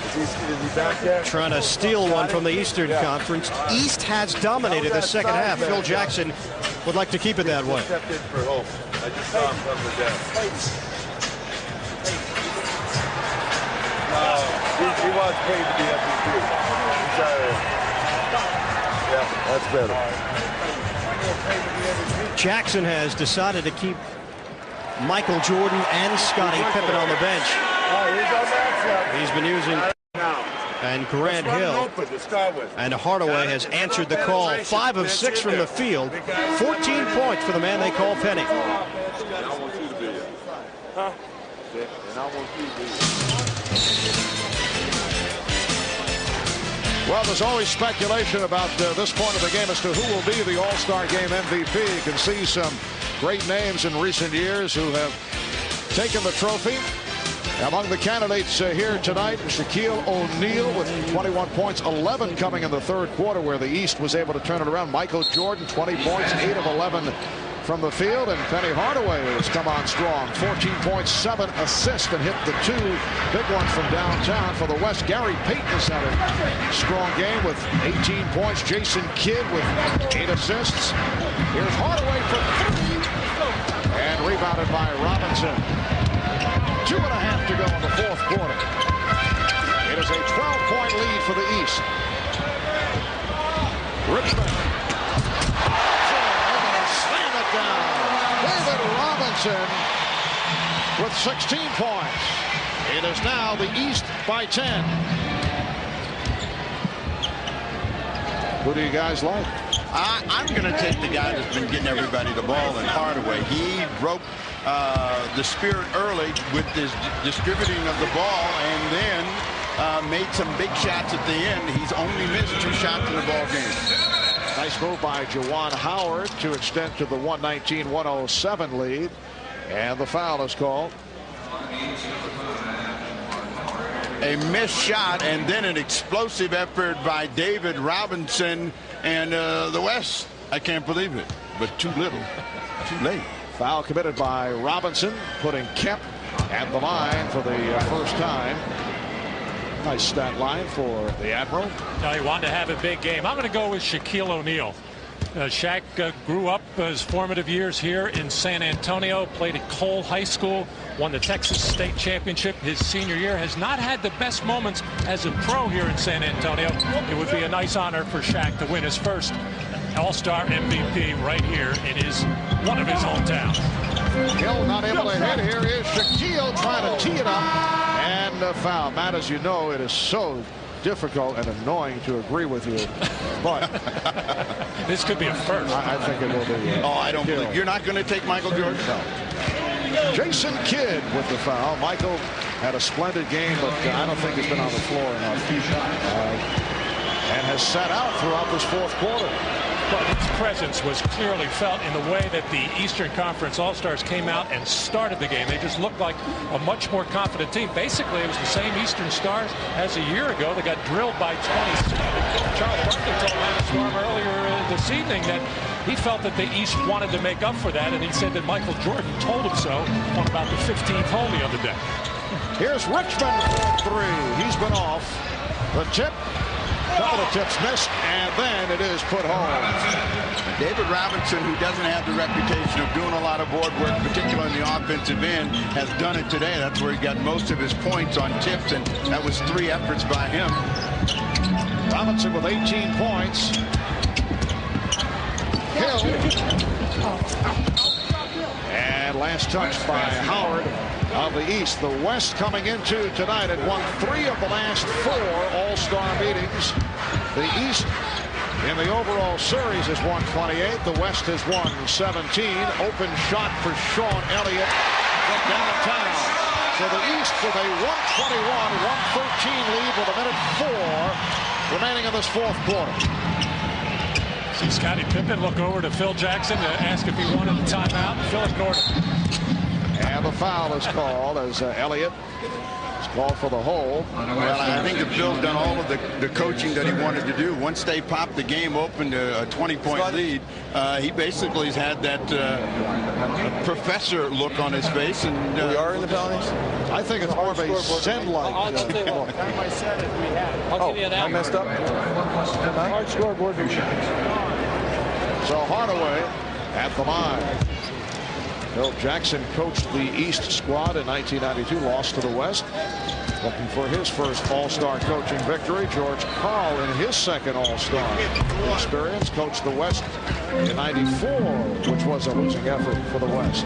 trying to steal one from the Eastern Conference. East has dominated the second half. Phil Jackson would like to keep it that way. He wants Payne to be MVP. Yeah, that's better. Jackson has decided to keep Michael Jordan and Scottie Pippen on the bench. He's been using and Grant Hill, and Hardaway has answered the call. 5 of 6 from the field, 14 points for the man they call Penny. Well, there's always speculation about this point of the game as to who will be the All-Star Game MVP. You can see some great names in recent years who have taken the trophy. Among the candidates here tonight, Shaquille O'Neal with 21 points, 11 coming in the third quarter where the East was able to turn it around. Michael Jordan, 20 points, 8 of 11 from the field, and Penny Hardaway has come on strong. 14 points, 7 assists, and hit the 2 big ones from downtown for the West. Gary Payton has had a strong game with 18 points. Jason Kidd with 8 assists. Here's Hardaway for 3, and rebounded by Robinson. 2.5 to go in the fourth quarter. It is a 12-point lead for the East. Richmond. David Robinson with 16 points. It is now the East by 10. Who do you guys like? I'm going to take the guy that's been getting everybody the ball in Hardaway. He broke the spirit early with his distributing of the ball and then made some big shots at the end. He's only missed 2 shots in the ball game. Nice move by Juwan Howard to extend to the 119-107 lead. And the foul is called. A missed shot and then an explosive effort by David Robinson. And the West, I can't believe it, but too little, too late. Foul committed by Robinson, putting Kemp at the line for the first time. Nice stat line for the Admiral. Now he wanted to have a big game. I'm going to go with Shaquille O'Neal. Shaq grew up his formative years here in San Antonio, played at Cole High School, won the Texas State Championship his senior year, has not had the best moments as a pro here in San Antonio. It would be a nice honor for Shaq to win his first All-Star MVP right here in one of his hometowns. Hill not able to hit. Here is Shaquille trying to tee it up. And a foul. Matt, as you know, it is so difficult and annoying to agree with you, but this could be a first. I think it will be. I don't believe you're not going to take Michael Jordan. No. Jason Kidd with the foul. Michael had a splendid game, but I don't think he's been on the floor enough. And has sat out throughout this fourth quarter. But his presence was clearly felt in the way that the Eastern Conference All-Stars came out and started the game. They just looked like a much more confident team. Basically, it was the same Eastern Stars as a year ago. They got drilled by 27. Charles Barkley told Lance Storm earlier this evening that he felt that the East wanted to make up for that, and he said that Michael Jordan told him so on about the 15th hole the other day. Here's Richmond for 3. He's been off. The tip. Couple of tips missed, and then it is put home. David Robinson, who doesn't have the reputation of doing a lot of board work, particularly in the offensive end, has done it today. That's where he got most of his points on tips, and that was 3 efforts by him. Robinson with 18 points. Hill. And last touch by Howard of the East. The West coming into tonight had won 3 of the last 4 All-Star meetings. The East in the overall series has won 28. The West has won 17. Open shot for Sean Elliott from downtown. So the East with a 121-113 lead with a minute 4 remaining in this fourth quarter. See Scottie Pippen look over to Phil Jackson to ask if he wanted a timeout. Phil ignored it. And the foul is called as Elliott is called for the hold. Well, I think that Phil's done all of the coaching that he wanted to do. Once they popped the game open to a 20-point lead, he basically has had that professor look on his face. And we are in the penalties? I think it's more of a Zen-like. I'll give you that. I messed up. Hard scoreboard. So Hardaway at the line. Phil Jackson coached the East squad in 1992, lost to the West. Looking for his first All-Star coaching victory. George Karl in his second All-Star experience coached the West in 94, which was a losing effort for the West.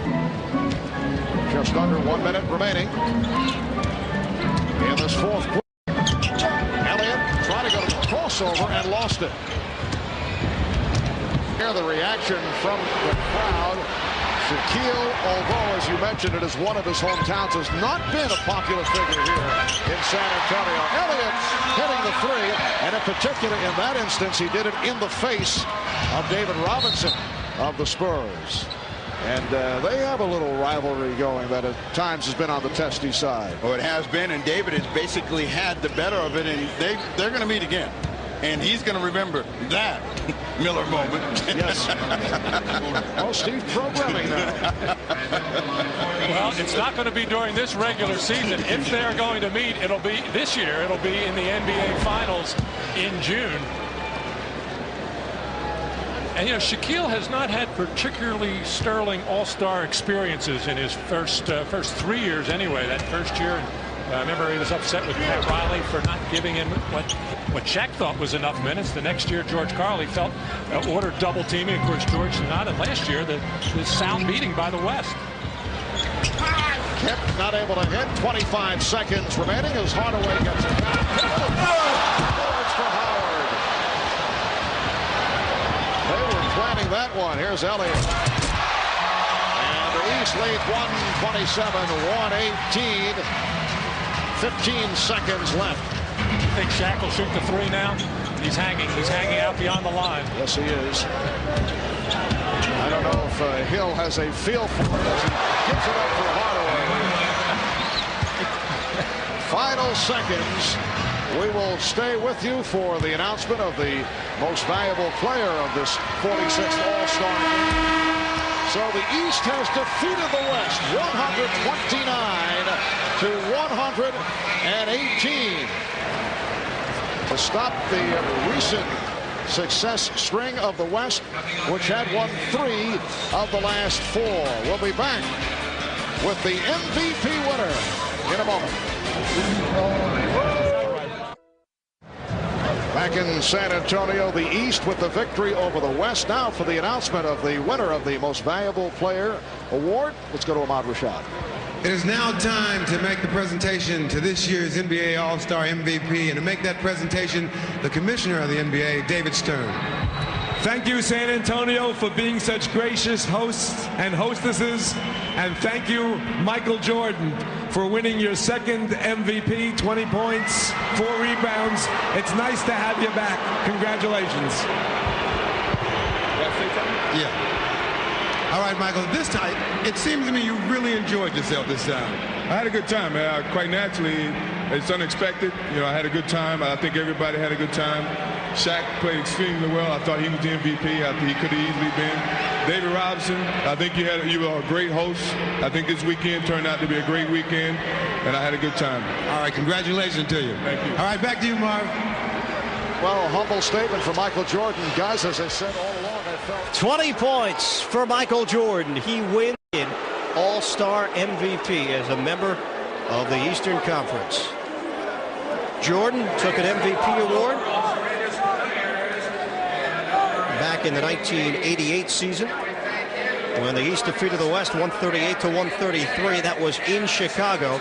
Just under 1 minute remaining in this fourth quarter. Elliott trying to go to the crossover and lost it. Here the reaction from the crowd. Shaquille, although, as you mentioned, it is one of his hometowns, has not been a popular figure here in San Antonio. Elliott hitting the 3, and in particular, in that instance, he did it in the face of David Robinson of the Spurs. And they have a little rivalry going that at times has been on the Testy side. Oh, it has been, and David has basically had the better of it, and they're going to meet again. And he's going to remember that Miller moment. Yes. Oh, Steve programming now. Well, it's not going to be during this regular season. If they're going to meet, it'll be this year. It'll be in the NBA Finals in June. And, you know, Shaquille has not had particularly sterling all-star experiences in his first 3 years anyway. That first year, I remember he was upset with Pat Riley for not giving him what Shaq thought was enough minutes. The next year, George Karl, he felt ordered double teaming. Of course, George not. And last year, the sound beating by the West. Kemp not able to hit. 25 seconds remaining as Hardaway gets it back. Boards for Howard. They were planning that one. Here's Elliott. And the East lead 127-118. 15 seconds left. You think Shaq will shoot the 3 now? He's hanging out beyond the line. Yes, he is. I don't know if Hill has a feel for it as he gives it up for Hardaway. Final seconds. We will stay with you for the announcement of the most valuable player of this 46th All-Star game. So the East has defeated the West 129-118 to stop the recent success string of the West, which had won 3 of the last 4. We'll be back with the MVP winner in a moment. Back in San Antonio, the East with the victory over the West. Now for the announcement of the winner of the Most Valuable Player Award. Let's go to Ahmad Rashad. It is now time to make the presentation to this year's NBA All-Star MVP. And to make that presentation, the commissioner of the NBA, David Stern. Thank you, San Antonio, for being such gracious hosts and hostesses. And thank you, Michael Jordan, for winning your second MVP, 20 points, 4 rebounds. It's nice to have you back. Congratulations. Yeah. All right, Michael, this time, it seems to me you really enjoyed yourself this time. I had a good time, man. Quite naturally, it's unexpected. You know, I had a good time. I think everybody had a good time. Shaq played extremely well. I thought he was the MVP. I think he could have easily been. David Robinson, I think you were a great host. I think this weekend turned out to be a great weekend, and I had a good time. All right, congratulations to you. Thank you. All right, back to you, Marv. Well, humble statement from Michael Jordan. Guys, as I said all along, I felt 20 points for Michael Jordan. He wins All-Star MVP as a member of the Eastern Conference. Jordan took an MVP award back back in the 1988 season when the East defeated the West 138-133. That was in Chicago.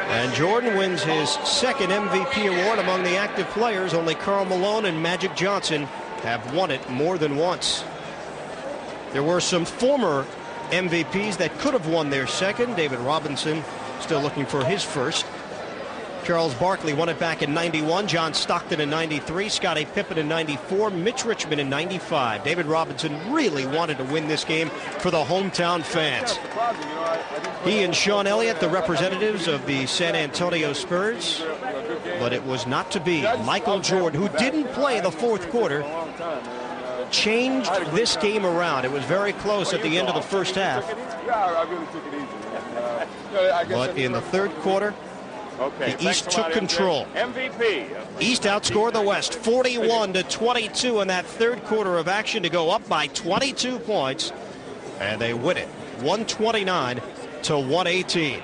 And Jordan wins his second MVP award among the active players. Only Karl Malone and Magic Johnson have won it more than once. There were some former MVPs that could have won their second. David Robinson still looking for his first. Charles Barkley won it back in 91. John Stockton in 93. Scottie Pippen in 94. Mitch Richmond in 95. David Robinson really wanted to win this game for the hometown fans. He and Sean Elliott, the representatives of the San Antonio Spurs. But it was not to be. Michael Jordan, who didn't play the fourth quarter, changed this game around. It was very close at the end of the first half. But in the third quarter, the East took control. East outscored the West 41-22 in that third quarter of action to go up by 22 points. And they win it 129-118.